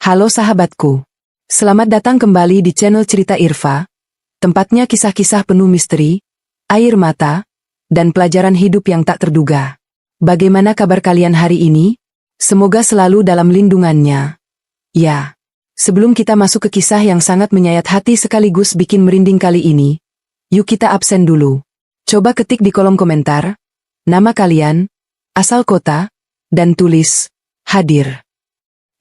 Halo sahabatku. Selamat datang kembali di channel Cerita Irfa, tempatnya kisah-kisah penuh misteri, air mata, dan pelajaran hidup yang tak terduga. Bagaimana kabar kalian hari ini? Semoga selalu dalam lindungannya. Ya, sebelum kita masuk ke kisah yang sangat menyayat hati sekaligus bikin merinding kali ini, yuk kita absen dulu. Coba ketik di kolom komentar, nama kalian, asal kota, dan tulis, hadir.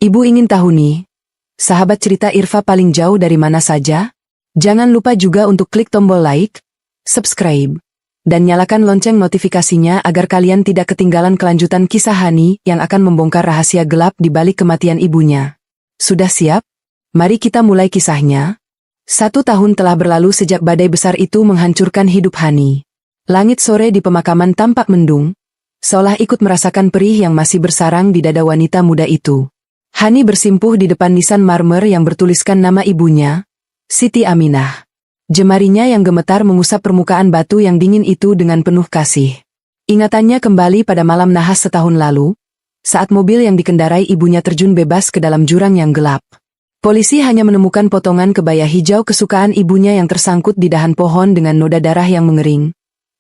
Ibu ingin tahu nih, sahabat Cerita Irfa paling jauh dari mana saja? Jangan lupa juga untuk klik tombol like, subscribe, dan nyalakan lonceng notifikasinya agar kalian tidak ketinggalan kelanjutan kisah Hani yang akan membongkar rahasia gelap di balik kematian ibunya. Sudah siap? Mari kita mulai kisahnya. 1 tahun telah berlalu sejak badai besar itu menghancurkan hidup Hani. Langit sore di pemakaman tampak mendung, seolah ikut merasakan perih yang masih bersarang di dada wanita muda itu. Hani bersimpuh di depan nisan marmer yang bertuliskan nama ibunya, Siti Aminah. Jemarinya yang gemetar mengusap permukaan batu yang dingin itu dengan penuh kasih. Ingatannya kembali pada malam nahas setahun lalu, saat mobil yang dikendarai ibunya terjun bebas ke dalam jurang yang gelap. Polisi hanya menemukan potongan kebaya hijau kesukaan ibunya yang tersangkut di dahan pohon dengan noda darah yang mengering.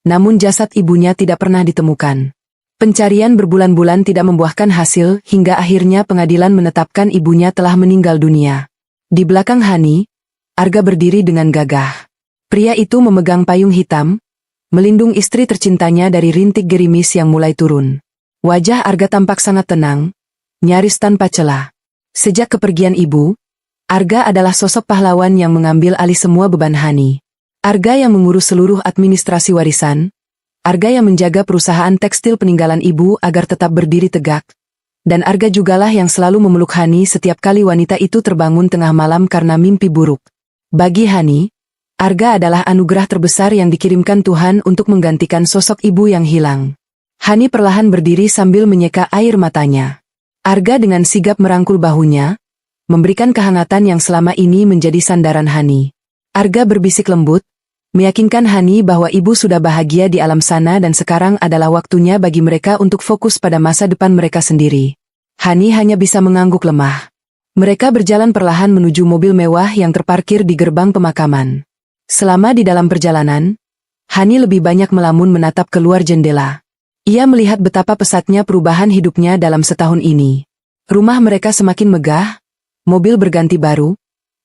Namun jasad ibunya tidak pernah ditemukan. Pencarian berbulan-bulan tidak membuahkan hasil hingga akhirnya pengadilan menetapkan ibunya telah meninggal dunia. Di belakang Hani, Arga berdiri dengan gagah. Pria itu memegang payung hitam, melindung istri tercintanya dari rintik gerimis yang mulai turun. Wajah Arga tampak sangat tenang, nyaris tanpa celah. Sejak kepergian ibu, Arga adalah sosok pahlawan yang mengambil alih semua beban Hani. Arga yang mengurus seluruh administrasi warisan, Arga yang menjaga perusahaan tekstil peninggalan ibu agar tetap berdiri tegak, dan Arga jugalah yang selalu memeluk Hani setiap kali wanita itu terbangun tengah malam karena mimpi buruk. Bagi Hani, Arga adalah anugerah terbesar yang dikirimkan Tuhan untuk menggantikan sosok ibu yang hilang. Hani perlahan berdiri sambil menyeka air matanya. Arga dengan sigap merangkul bahunya, memberikan kehangatan yang selama ini menjadi sandaran Hani. Arga berbisik lembut, meyakinkan Hani bahwa ibu sudah bahagia di alam sana dan sekarang adalah waktunya bagi mereka untuk fokus pada masa depan mereka sendiri. Hani hanya bisa mengangguk lemah. Mereka berjalan perlahan menuju mobil mewah yang terparkir di gerbang pemakaman. Selama di dalam perjalanan, Hani lebih banyak melamun menatap keluar jendela. Ia melihat betapa pesatnya perubahan hidupnya dalam setahun ini. Rumah mereka semakin megah, mobil berganti baru,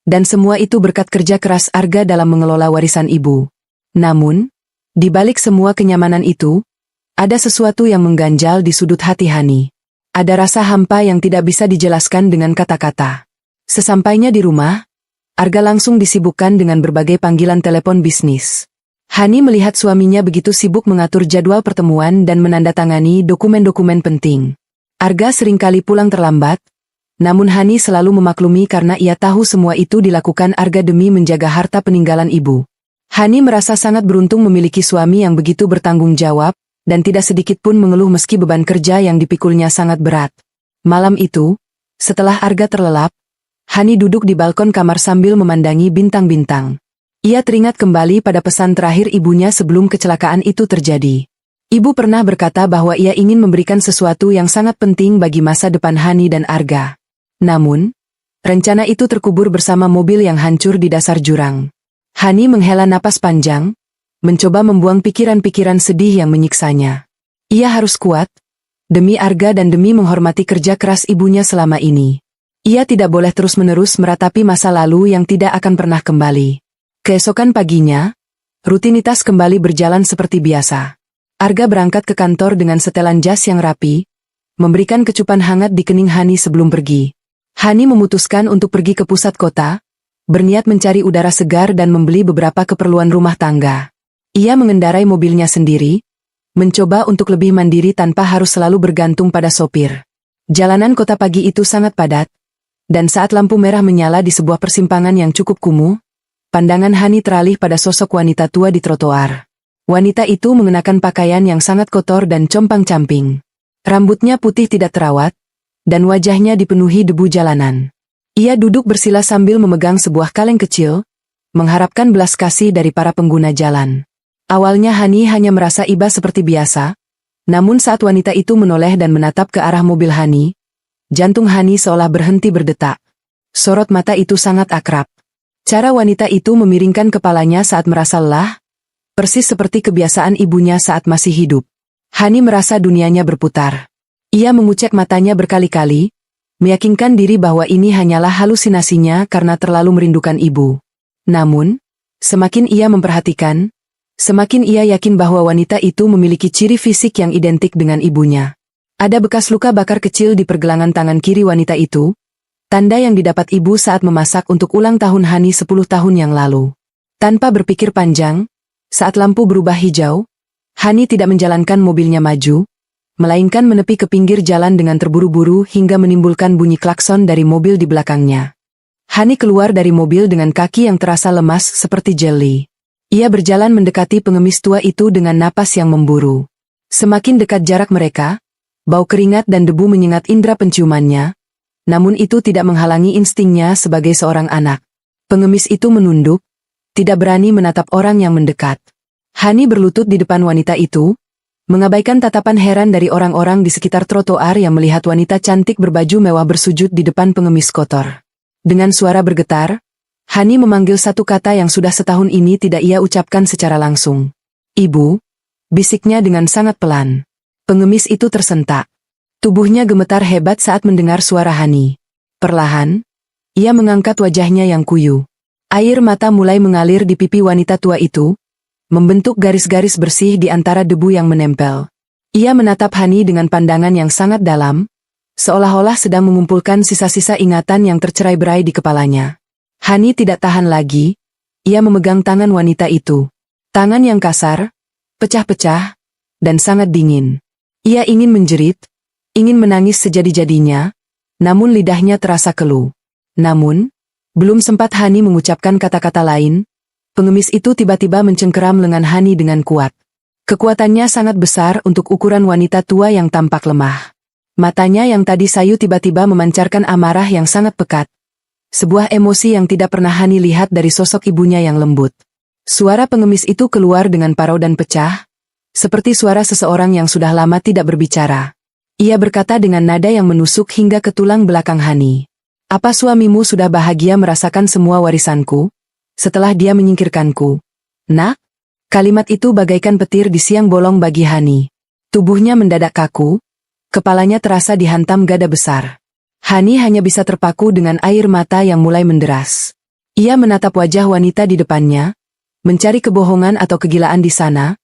dan semua itu berkat kerja keras Arga dalam mengelola warisan ibu. Namun, di balik semua kenyamanan itu, ada sesuatu yang mengganjal di sudut hati Hani. Ada rasa hampa yang tidak bisa dijelaskan dengan kata-kata. Sesampainya di rumah, Arga langsung disibukkan dengan berbagai panggilan telepon bisnis. Hani melihat suaminya begitu sibuk mengatur jadwal pertemuan dan menandatangani dokumen-dokumen penting. Arga seringkali pulang terlambat, namun Hani selalu memaklumi karena ia tahu semua itu dilakukan Arga demi menjaga harta peninggalan ibu. Hani merasa sangat beruntung memiliki suami yang begitu bertanggung jawab, dan tidak sedikit pun mengeluh meski beban kerja yang dipikulnya sangat berat. Malam itu, setelah Arga terlelap, Hani duduk di balkon kamar sambil memandangi bintang-bintang. Ia teringat kembali pada pesan terakhir ibunya sebelum kecelakaan itu terjadi. Ibu pernah berkata bahwa ia ingin memberikan sesuatu yang sangat penting bagi masa depan Hani dan Arga. Namun, rencana itu terkubur bersama mobil yang hancur di dasar jurang. Hani menghela napas panjang, mencoba membuang pikiran-pikiran sedih yang menyiksanya. Ia harus kuat, demi Arga dan demi menghormati kerja keras ibunya selama ini. Ia tidak boleh terus-menerus meratapi masa lalu yang tidak akan pernah kembali. Keesokan paginya, rutinitas kembali berjalan seperti biasa. Arga berangkat ke kantor dengan setelan jas yang rapi, memberikan kecupan hangat di kening Hani sebelum pergi. Hani memutuskan untuk pergi ke pusat kota, berniat mencari udara segar dan membeli beberapa keperluan rumah tangga. Ia mengendarai mobilnya sendiri, mencoba untuk lebih mandiri tanpa harus selalu bergantung pada sopir. Jalanan kota pagi itu sangat padat, dan saat lampu merah menyala di sebuah persimpangan yang cukup kumuh, pandangan Hani teralih pada sosok wanita tua di trotoar. Wanita itu mengenakan pakaian yang sangat kotor dan compang-camping. Rambutnya putih tidak terawat, dan wajahnya dipenuhi debu jalanan. Ia duduk bersila sambil memegang sebuah kaleng kecil, mengharapkan belas kasih dari para pengguna jalan. Awalnya Hani hanya merasa iba seperti biasa, namun saat wanita itu menoleh dan menatap ke arah mobil Hani, jantung Hani seolah berhenti berdetak. Sorot mata itu sangat akrab. Cara wanita itu memiringkan kepalanya saat merasa lelah, persis seperti kebiasaan ibunya saat masih hidup. Hani merasa dunianya berputar. Ia mengucek matanya berkali-kali, meyakinkan diri bahwa ini hanyalah halusinasinya karena terlalu merindukan ibu. Namun, semakin ia memperhatikan, semakin ia yakin bahwa wanita itu memiliki ciri fisik yang identik dengan ibunya. Ada bekas luka bakar kecil di pergelangan tangan kiri wanita itu, tanda yang didapat ibu saat memasak untuk ulang tahun Hani 10 tahun yang lalu. Tanpa berpikir panjang, saat lampu berubah hijau, Hani tidak menjalankan mobilnya maju, melainkan menepi ke pinggir jalan dengan terburu-buru hingga menimbulkan bunyi klakson dari mobil di belakangnya. Hani keluar dari mobil dengan kaki yang terasa lemas seperti jeli. Ia berjalan mendekati pengemis tua itu dengan napas yang memburu. Semakin dekat jarak mereka, bau keringat dan debu menyengat indera penciumannya, namun itu tidak menghalangi instingnya sebagai seorang anak. Pengemis itu menunduk, tidak berani menatap orang yang mendekat. Hani berlutut di depan wanita itu, mengabaikan tatapan heran dari orang-orang di sekitar trotoar yang melihat wanita cantik berbaju mewah bersujud di depan pengemis kotor. Dengan suara bergetar, Hani memanggil satu kata yang sudah setahun ini tidak ia ucapkan secara langsung. "Ibu," bisiknya dengan sangat pelan. Pengemis itu tersentak. Tubuhnya gemetar hebat saat mendengar suara Hani. Perlahan, ia mengangkat wajahnya yang kuyu. Air mata mulai mengalir di pipi wanita tua itu, membentuk garis-garis bersih di antara debu yang menempel. Ia menatap Hani dengan pandangan yang sangat dalam, seolah-olah sedang mengumpulkan sisa-sisa ingatan yang tercerai-berai di kepalanya. Hani tidak tahan lagi, ia memegang tangan wanita itu. Tangan yang kasar, pecah-pecah, dan sangat dingin. Ia ingin menjerit, ingin menangis sejadi-jadinya, namun lidahnya terasa keluh. Namun, belum sempat Hani mengucapkan kata-kata lain, pengemis itu tiba-tiba mencengkeram lengan Hani dengan kuat. Kekuatannya sangat besar untuk ukuran wanita tua yang tampak lemah. Matanya yang tadi sayu tiba-tiba memancarkan amarah yang sangat pekat. Sebuah emosi yang tidak pernah Hani lihat dari sosok ibunya yang lembut. Suara pengemis itu keluar dengan parau dan pecah, seperti suara seseorang yang sudah lama tidak berbicara. Ia berkata dengan nada yang menusuk hingga ke tulang belakang Hani. "Apa suamimu sudah bahagia merasakan semua warisanku, setelah dia menyingkirkanku?" "Nak?" Kalimat itu bagaikan petir di siang bolong bagi Hani. Tubuhnya mendadak kaku, kepalanya terasa dihantam gada besar. Hani hanya bisa terpaku dengan air mata yang mulai menderas. Ia menatap wajah wanita di depannya, mencari kebohongan atau kegilaan di sana,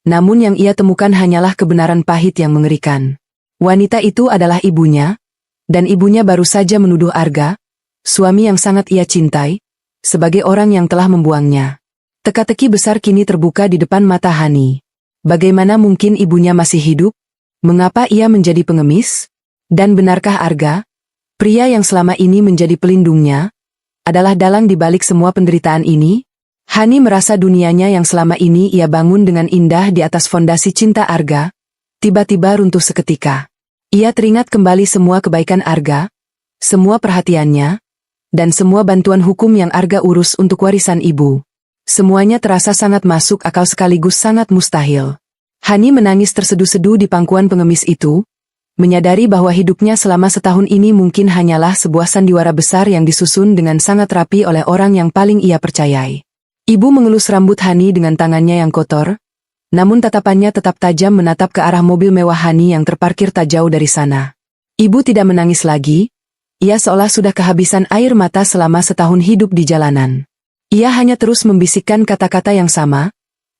namun yang ia temukan hanyalah kebenaran pahit yang mengerikan. Wanita itu adalah ibunya, dan ibunya baru saja menuduh Arga, suami yang sangat ia cintai, sebagai orang yang telah membuangnya. Teka-teki besar kini terbuka di depan mata Hani. Bagaimana mungkin ibunya masih hidup? Mengapa ia menjadi pengemis? Dan benarkah Arga, pria yang selama ini menjadi pelindungnya, adalah dalang di balik semua penderitaan ini? Hani merasa dunianya yang selama ini ia bangun dengan indah di atas fondasi cinta Arga, tiba-tiba runtuh seketika. Ia teringat kembali semua kebaikan Arga, semua perhatiannya, dan semua bantuan hukum yang Arga urus untuk warisan ibu. Semuanya terasa sangat masuk akal sekaligus sangat mustahil. Hani menangis terseduh-seduh di pangkuan pengemis itu, menyadari bahwa hidupnya selama setahun ini mungkin hanyalah sebuah sandiwara besar yang disusun dengan sangat rapi oleh orang yang paling ia percayai. Ibu mengelus rambut Hani dengan tangannya yang kotor, namun tatapannya tetap tajam menatap ke arah mobil mewah Hani yang terparkir tak jauh dari sana. Ibu tidak menangis lagi, ia seolah sudah kehabisan air mata selama setahun hidup di jalanan. Ia hanya terus membisikkan kata-kata yang sama,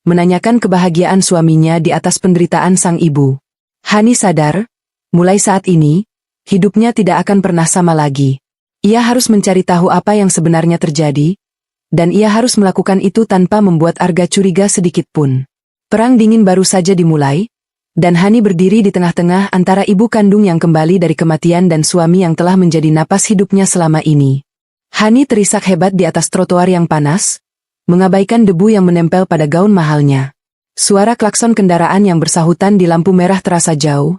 menanyakan kebahagiaan suaminya di atas penderitaan sang ibu. Hani sadar, mulai saat ini, hidupnya tidak akan pernah sama lagi. Ia harus mencari tahu apa yang sebenarnya terjadi, dan ia harus melakukan itu tanpa membuat Arga curiga sedikit pun. Perang dingin baru saja dimulai, dan Hani berdiri di tengah-tengah antara ibu kandung yang kembali dari kematian dan suami yang telah menjadi napas hidupnya selama ini. Hani terisak hebat di atas trotoar yang panas, mengabaikan debu yang menempel pada gaun mahalnya. Suara klakson kendaraan yang bersahutan di lampu merah terasa jauh,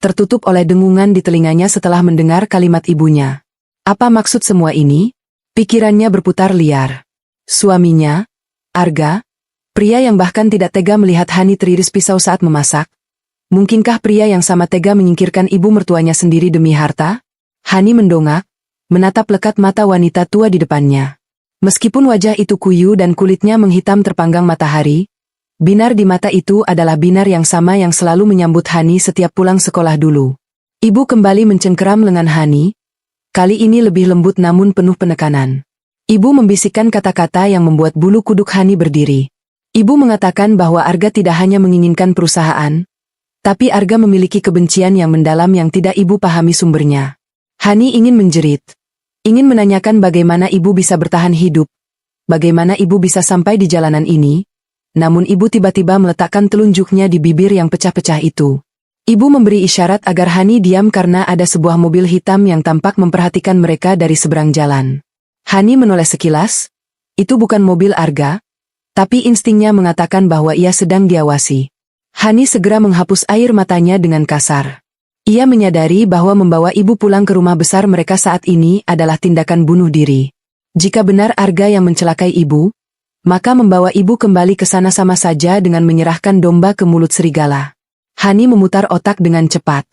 tertutup oleh dengungan di telinganya setelah mendengar kalimat ibunya. Apa maksud semua ini? Pikirannya berputar liar. Suaminya, Arga, pria yang bahkan tidak tega melihat Hani teriris pisau saat memasak. Mungkinkah pria yang sama tega menyingkirkan ibu mertuanya sendiri demi harta? Hani mendongak, menatap lekat mata wanita tua di depannya. Meskipun wajah itu kuyu dan kulitnya menghitam terpanggang matahari, binar di mata itu adalah binar yang sama yang selalu menyambut Hani setiap pulang sekolah dulu. Ibu kembali mencengkeram lengan Hani, kali ini lebih lembut namun penuh penekanan. Ibu membisikkan kata-kata yang membuat bulu kuduk Hani berdiri. Ibu mengatakan bahwa Arga tidak hanya menginginkan perusahaan, tapi Arga memiliki kebencian yang mendalam yang tidak ibu pahami sumbernya. Hani ingin menjerit. Ingin menanyakan bagaimana ibu bisa bertahan hidup, bagaimana ibu bisa sampai di jalanan ini, namun ibu tiba-tiba meletakkan telunjuknya di bibir yang pecah-pecah itu. Ibu memberi isyarat agar Hani diam karena ada sebuah mobil hitam yang tampak memperhatikan mereka dari seberang jalan. Hani menoleh sekilas, itu bukan mobil Arga, tapi instingnya mengatakan bahwa ia sedang diawasi. Hani segera menghapus air matanya dengan kasar. Ia menyadari bahwa membawa ibu pulang ke rumah besar mereka saat ini adalah tindakan bunuh diri. Jika benar Arga yang mencelakai ibu, maka membawa ibu kembali ke sana sama saja dengan menyerahkan domba ke mulut serigala. Hani memutar otak dengan cepat.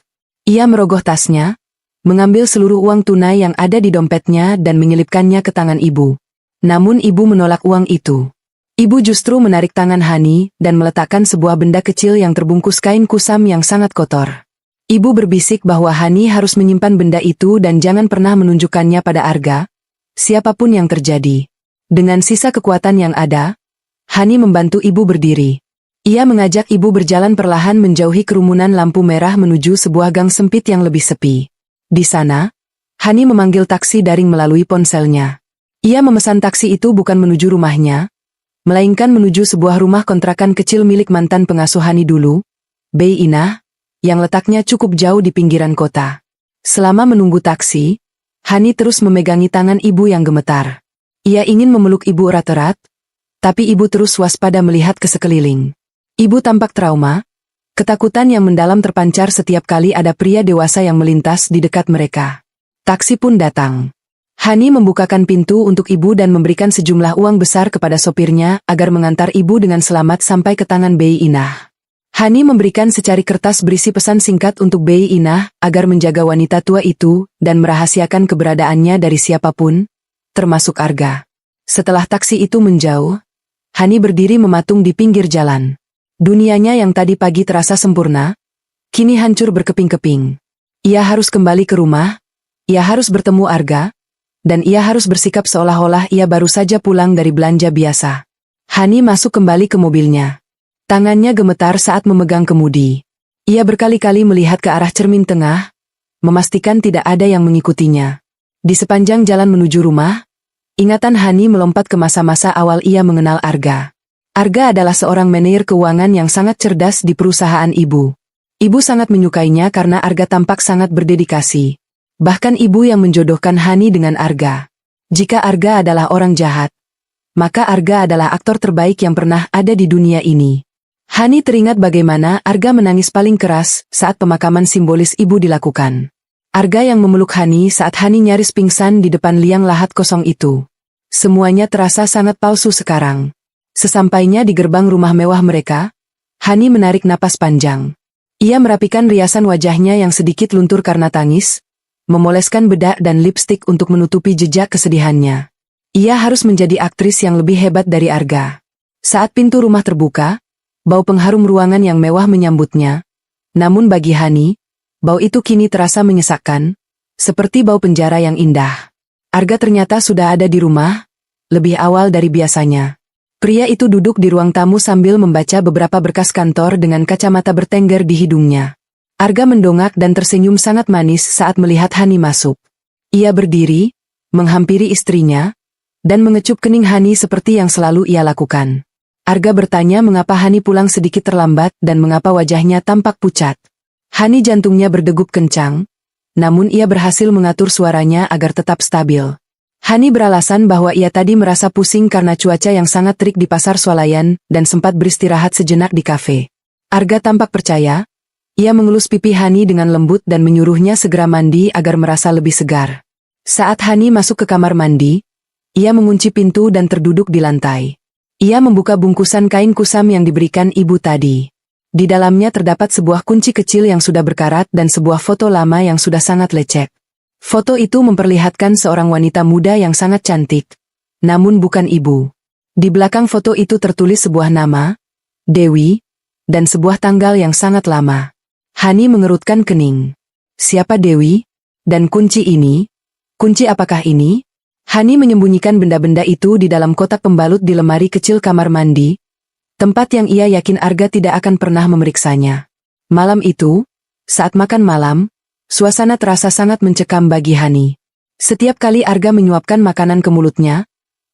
Ia merogoh tasnya, mengambil seluruh uang tunai yang ada di dompetnya dan menyelipkannya ke tangan ibu. Namun ibu menolak uang itu. Ibu justru menarik tangan Hani dan meletakkan sebuah benda kecil yang terbungkus kain kusam yang sangat kotor. Ibu berbisik bahwa Hani harus menyimpan benda itu dan jangan pernah menunjukkannya pada Arga, siapapun yang terjadi. Dengan sisa kekuatan yang ada, Hani membantu ibu berdiri. Ia mengajak ibu berjalan perlahan menjauhi kerumunan lampu merah menuju sebuah gang sempit yang lebih sepi. Di sana, Hani memanggil taksi daring melalui ponselnya. Ia memesan taksi itu bukan menuju rumahnya, melainkan menuju sebuah rumah kontrakan kecil milik mantan pengasuh Hani dulu, Bei Inah, yang letaknya cukup jauh di pinggiran kota. Selama menunggu taksi, Hani terus memegangi tangan ibu yang gemetar. Ia ingin memeluk ibu erat-erat, tapi ibu terus waspada melihat ke sekeliling. Ibu tampak trauma, ketakutan yang mendalam terpancar setiap kali ada pria dewasa yang melintas di dekat mereka. Taksi pun datang. Hani membukakan pintu untuk ibu dan memberikan sejumlah uang besar kepada sopirnya agar mengantar ibu dengan selamat sampai ke tangan Bei Inah. Hani memberikan secari kertas berisi pesan singkat untuk Bei Inah agar menjaga wanita tua itu dan merahasiakan keberadaannya dari siapapun, termasuk Arga. Setelah taksi itu menjauh, Hani berdiri mematung di pinggir jalan. Dunianya yang tadi pagi terasa sempurna, kini hancur berkeping-keping. Ia harus kembali ke rumah, ia harus bertemu Arga, dan ia harus bersikap seolah-olah ia baru saja pulang dari belanja biasa. Hani masuk kembali ke mobilnya. Tangannya gemetar saat memegang kemudi. Ia berkali-kali melihat ke arah cermin tengah, memastikan tidak ada yang mengikutinya. Di sepanjang jalan menuju rumah, ingatan Hani melompat ke masa-masa awal ia mengenal Arga. Arga adalah seorang manajer keuangan yang sangat cerdas di perusahaan ibu. Ibu sangat menyukainya karena Arga tampak sangat berdedikasi. Bahkan ibu yang menjodohkan Hani dengan Arga. Jika Arga adalah orang jahat, maka Arga adalah aktor terbaik yang pernah ada di dunia ini. Hani teringat bagaimana Arga menangis paling keras saat pemakaman simbolis ibu dilakukan. Arga yang memeluk Hani saat Hani nyaris pingsan di depan liang lahat kosong itu. Semuanya terasa sangat palsu sekarang. Sesampainya di gerbang rumah mewah mereka, Hani menarik napas panjang. Ia merapikan riasan wajahnya yang sedikit luntur karena tangis, memoleskan bedak dan lipstik untuk menutupi jejak kesedihannya. Ia harus menjadi aktris yang lebih hebat dari Arga. Saat pintu rumah terbuka, bau pengharum ruangan yang mewah menyambutnya. Namun bagi Hani, bau itu kini terasa menyesakkan, seperti bau penjara yang indah. Arga ternyata sudah ada di rumah, lebih awal dari biasanya. Pria itu duduk di ruang tamu sambil membaca beberapa berkas kantor dengan kacamata bertengger di hidungnya. Arga mendongak dan tersenyum sangat manis saat melihat Hani masuk. Ia berdiri, menghampiri istrinya, dan mengecup kening Hani seperti yang selalu ia lakukan. Arga bertanya mengapa Hani pulang sedikit terlambat dan mengapa wajahnya tampak pucat. Hani jantungnya berdegup kencang, namun ia berhasil mengatur suaranya agar tetap stabil. Hani beralasan bahwa ia tadi merasa pusing karena cuaca yang sangat terik di pasar swalayan dan sempat beristirahat sejenak di kafe. Arga tampak percaya. Ia mengelus pipi Hani dengan lembut dan menyuruhnya segera mandi agar merasa lebih segar. Saat Hani masuk ke kamar mandi, ia mengunci pintu dan terduduk di lantai. Ia membuka bungkusan kain kusam yang diberikan ibu tadi. Di dalamnya terdapat sebuah kunci kecil yang sudah berkarat dan sebuah foto lama yang sudah sangat lecek. Foto itu memperlihatkan seorang wanita muda yang sangat cantik, namun bukan ibu. Di belakang foto itu tertulis sebuah nama, Dewi, dan sebuah tanggal yang sangat lama. Hani mengerutkan kening. Siapa Dewi? Dan kunci ini? Kunci apakah ini? Hani menyembunyikan benda-benda itu di dalam kotak pembalut di lemari kecil kamar mandi, tempat yang ia yakin Arga tidak akan pernah memeriksanya. Malam itu, saat makan malam, suasana terasa sangat mencekam bagi Hani. Setiap kali Arga menyuapkan makanan ke mulutnya,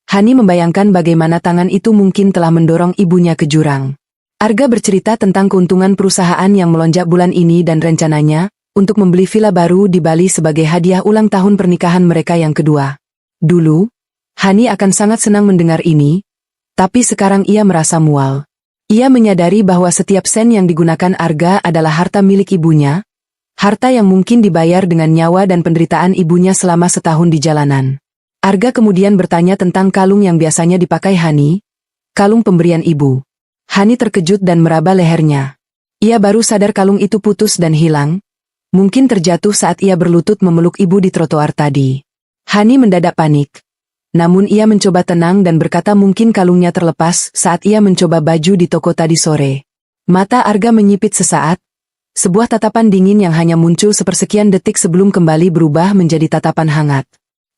Hani membayangkan bagaimana tangan itu mungkin telah mendorong ibunya ke jurang. Arga bercerita tentang keuntungan perusahaan yang melonjak bulan ini dan rencananya untuk membeli villa baru di Bali sebagai hadiah ulang tahun pernikahan mereka yang kedua. Dulu, Hani akan sangat senang mendengar ini, tapi sekarang ia merasa mual. Ia menyadari bahwa setiap sen yang digunakan Arga adalah harta milik ibunya, harta yang mungkin dibayar dengan nyawa dan penderitaan ibunya selama setahun di jalanan. Arga kemudian bertanya tentang kalung yang biasanya dipakai Hani, kalung pemberian ibu. Hani terkejut dan meraba lehernya. Ia baru sadar kalung itu putus dan hilang, mungkin terjatuh saat ia berlutut memeluk ibu di trotoar tadi. Hani mendadak panik. Namun ia mencoba tenang dan berkata mungkin kalungnya terlepas saat ia mencoba baju di toko tadi sore. Mata Arga menyipit sesaat. Sebuah tatapan dingin yang hanya muncul sepersekian detik sebelum kembali berubah menjadi tatapan hangat.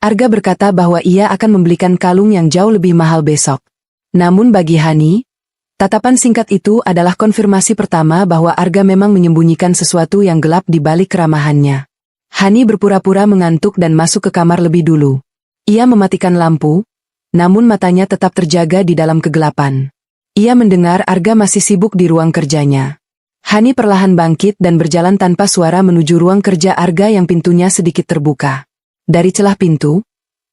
Arga berkata bahwa ia akan membelikan kalung yang jauh lebih mahal besok. Namun bagi Hani, tatapan singkat itu adalah konfirmasi pertama bahwa Arga memang menyembunyikan sesuatu yang gelap di balik keramahannya. Hani berpura-pura mengantuk dan masuk ke kamar lebih dulu. Ia mematikan lampu, namun matanya tetap terjaga di dalam kegelapan. Ia mendengar Arga masih sibuk di ruang kerjanya. Hani perlahan bangkit dan berjalan tanpa suara menuju ruang kerja Arga yang pintunya sedikit terbuka. Dari celah pintu,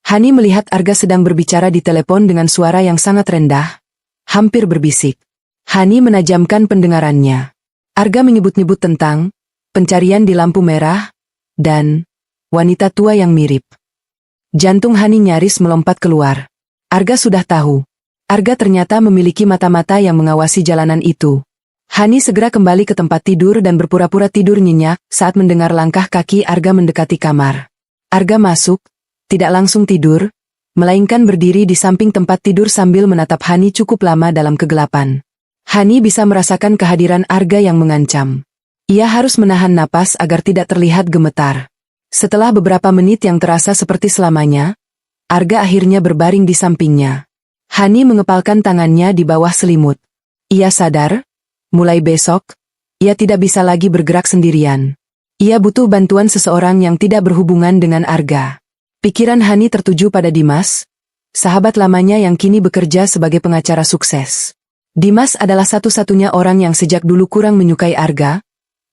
Hani melihat Arga sedang berbicara di telepon dengan suara yang sangat rendah, hampir berbisik. Hani menajamkan pendengarannya. Arga menyebut-nyebut tentang pencarian di lampu merah dan wanita tua yang mirip. Jantung Hani nyaris melompat keluar. Arga sudah tahu. Arga ternyata memiliki mata-mata yang mengawasi jalanan itu. Hani segera kembali ke tempat tidur dan berpura-pura tidur nyenyak saat mendengar langkah kaki Arga mendekati kamar. Arga masuk, tidak langsung tidur, melainkan berdiri di samping tempat tidur sambil menatap Hani cukup lama dalam kegelapan. Hani bisa merasakan kehadiran Arga yang mengancam. Ia harus menahan napas agar tidak terlihat gemetar. Setelah beberapa menit yang terasa seperti selamanya, Arga akhirnya berbaring di sampingnya. Hani mengepalkan tangannya di bawah selimut. Ia sadar, mulai besok, ia tidak bisa lagi bergerak sendirian. Ia butuh bantuan seseorang yang tidak berhubungan dengan Arga. Pikiran Hani tertuju pada Dimas, sahabat lamanya yang kini bekerja sebagai pengacara sukses. Dimas adalah satu-satunya orang yang sejak dulu kurang menyukai Arga,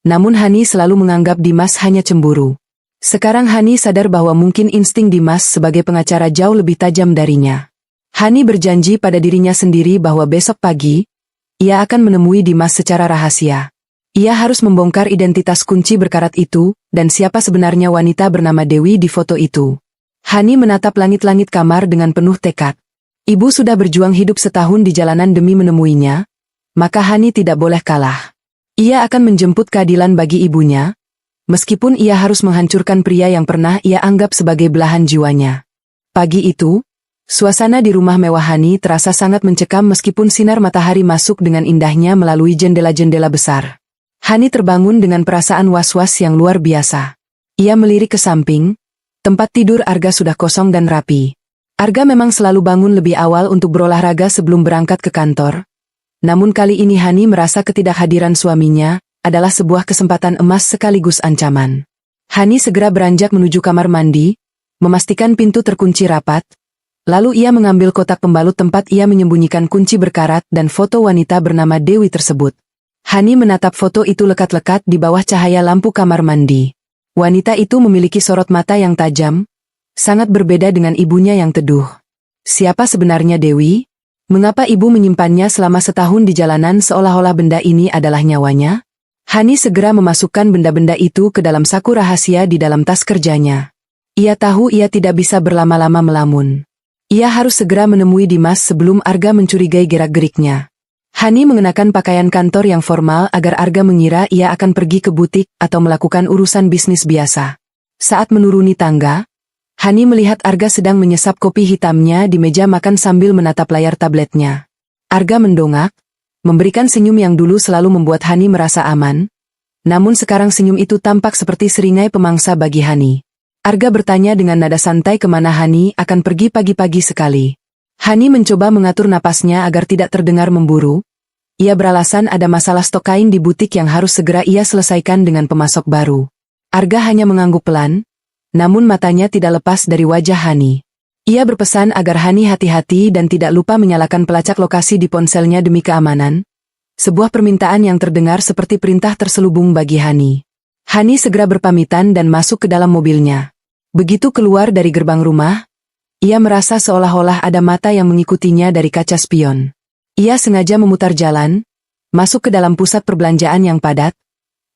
namun Hani selalu menganggap Dimas hanya cemburu. Sekarang Hani sadar bahwa mungkin insting Dimas sebagai pengacara jauh lebih tajam darinya. Hani berjanji pada dirinya sendiri bahwa besok pagi, ia akan menemui Dimas secara rahasia. Ia harus membongkar identitas kunci berkarat itu, dan siapa sebenarnya wanita bernama Dewi di foto itu. Hani menatap langit-langit kamar dengan penuh tekad. Ibu sudah berjuang hidup setahun di jalanan demi menemuinya, maka Hani tidak boleh kalah. Ia akan menjemput keadilan bagi ibunya, meskipun ia harus menghancurkan pria yang pernah ia anggap sebagai belahan jiwanya. Pagi itu, suasana di rumah mewah Hani terasa sangat mencekam meskipun sinar matahari masuk dengan indahnya melalui jendela-jendela besar. Hani terbangun dengan perasaan was-was yang luar biasa. Ia melirik ke samping, tempat tidur Arga sudah kosong dan rapi. Arga memang selalu bangun lebih awal untuk berolahraga sebelum berangkat ke kantor. Namun kali ini Hani merasa ketidakhadiran suaminya adalah sebuah kesempatan emas sekaligus ancaman. Hani segera beranjak menuju kamar mandi, memastikan pintu terkunci rapat. Lalu ia mengambil kotak pembalut tempat ia menyembunyikan kunci berkarat dan foto wanita bernama Dewi tersebut. Hani menatap foto itu lekat-lekat di bawah cahaya lampu kamar mandi. Wanita itu memiliki sorot mata yang tajam, sangat berbeda dengan ibunya yang teduh. Siapa sebenarnya Dewi? Mengapa ibu menyimpannya selama setahun di jalanan seolah-olah benda ini adalah nyawanya? Hani segera memasukkan benda-benda itu ke dalam saku rahasia di dalam tas kerjanya. Ia tahu ia tidak bisa berlama-lama melamun. Ia harus segera menemui Dimas sebelum Arga mencurigai gerak-geriknya. Hani mengenakan pakaian kantor yang formal agar Arga mengira ia akan pergi ke butik atau melakukan urusan bisnis biasa. Saat menuruni tangga, Hani melihat Arga sedang menyesap kopi hitamnya di meja makan sambil menatap layar tabletnya. Arga mendongak, memberikan senyum yang dulu selalu membuat Hani merasa aman. Namun sekarang senyum itu tampak seperti seringai pemangsa bagi Hani. Arga bertanya dengan nada santai kemana Hani akan pergi pagi-pagi sekali. Hani mencoba mengatur napasnya agar tidak terdengar memburu. Ia beralasan ada masalah stok kain di butik yang harus segera ia selesaikan dengan pemasok baru. Arga hanya mengangguk pelan, namun matanya tidak lepas dari wajah Hani. Ia berpesan agar Hani hati-hati dan tidak lupa menyalakan pelacak lokasi di ponselnya demi keamanan. Sebuah permintaan yang terdengar seperti perintah terselubung bagi Hani. Hani segera berpamitan dan masuk ke dalam mobilnya. Begitu keluar dari gerbang rumah, ia merasa seolah-olah ada mata yang mengikutinya dari kaca spion. Ia sengaja memutar jalan, masuk ke dalam pusat perbelanjaan yang padat,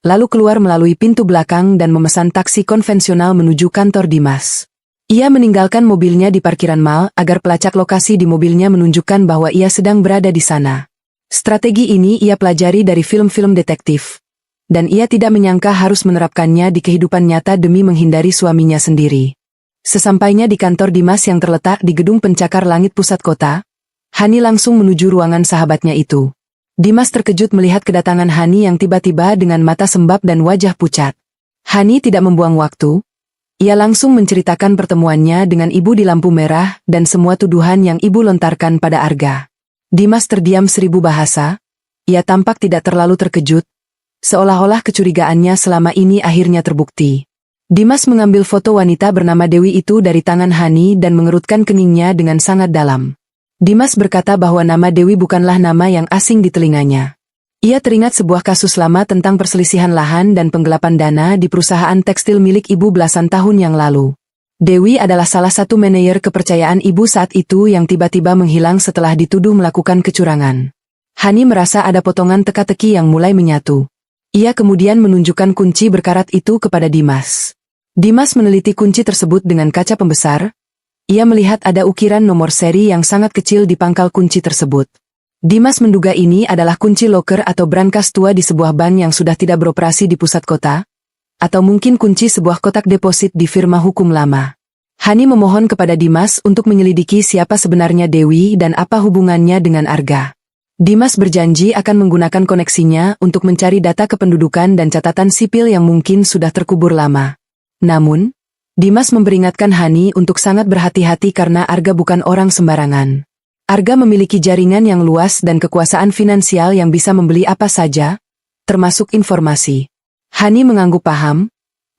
lalu keluar melalui pintu belakang dan memesan taksi konvensional menuju kantor Dimas. Ia meninggalkan mobilnya di parkiran mal agar pelacak lokasi di mobilnya menunjukkan bahwa ia sedang berada di sana. Strategi ini ia pelajari dari film-film detektif, dan ia tidak menyangka harus menerapkannya di kehidupan nyata demi menghindari suaminya sendiri. Sesampainya di kantor Dimas yang terletak di gedung pencakar langit pusat kota, Hani langsung menuju ruangan sahabatnya itu. Dimas terkejut melihat kedatangan Hani yang tiba-tiba dengan mata sembab dan wajah pucat. Hani tidak membuang waktu. Ia langsung menceritakan pertemuannya dengan ibu di lampu merah dan semua tuduhan yang ibu lontarkan pada Arga. Dimas terdiam 1000 bahasa. Ia tampak tidak terlalu terkejut, seolah-olah kecurigaannya selama ini akhirnya terbukti. Dimas mengambil foto wanita bernama Dewi itu dari tangan Hani dan mengerutkan keningnya dengan sangat dalam. Dimas berkata bahwa nama Dewi bukanlah nama yang asing di telinganya. Ia teringat sebuah kasus lama tentang perselisihan lahan dan penggelapan dana di perusahaan tekstil milik ibu belasan tahun yang lalu. Dewi adalah salah satu manajer kepercayaan ibu saat itu yang tiba-tiba menghilang setelah dituduh melakukan kecurangan. Hani merasa ada potongan teka-teki yang mulai menyatu. Ia kemudian menunjukkan kunci berkarat itu kepada Dimas. Dimas meneliti kunci tersebut dengan kaca pembesar. Ia melihat ada ukiran nomor seri yang sangat kecil di pangkal kunci tersebut. Dimas menduga ini adalah kunci loker atau brankas tua di sebuah bank yang sudah tidak beroperasi di pusat kota, atau mungkin kunci sebuah kotak deposit di firma hukum lama. Hani memohon kepada Dimas untuk menyelidiki siapa sebenarnya Dewi dan apa hubungannya dengan Arga. Dimas berjanji akan menggunakan koneksinya untuk mencari data kependudukan dan catatan sipil yang mungkin sudah terkubur lama. Namun, Dimas memperingatkan Hani untuk sangat berhati-hati karena Arga bukan orang sembarangan. Arga memiliki jaringan yang luas dan kekuasaan finansial yang bisa membeli apa saja, termasuk informasi. Hani mengangguk paham.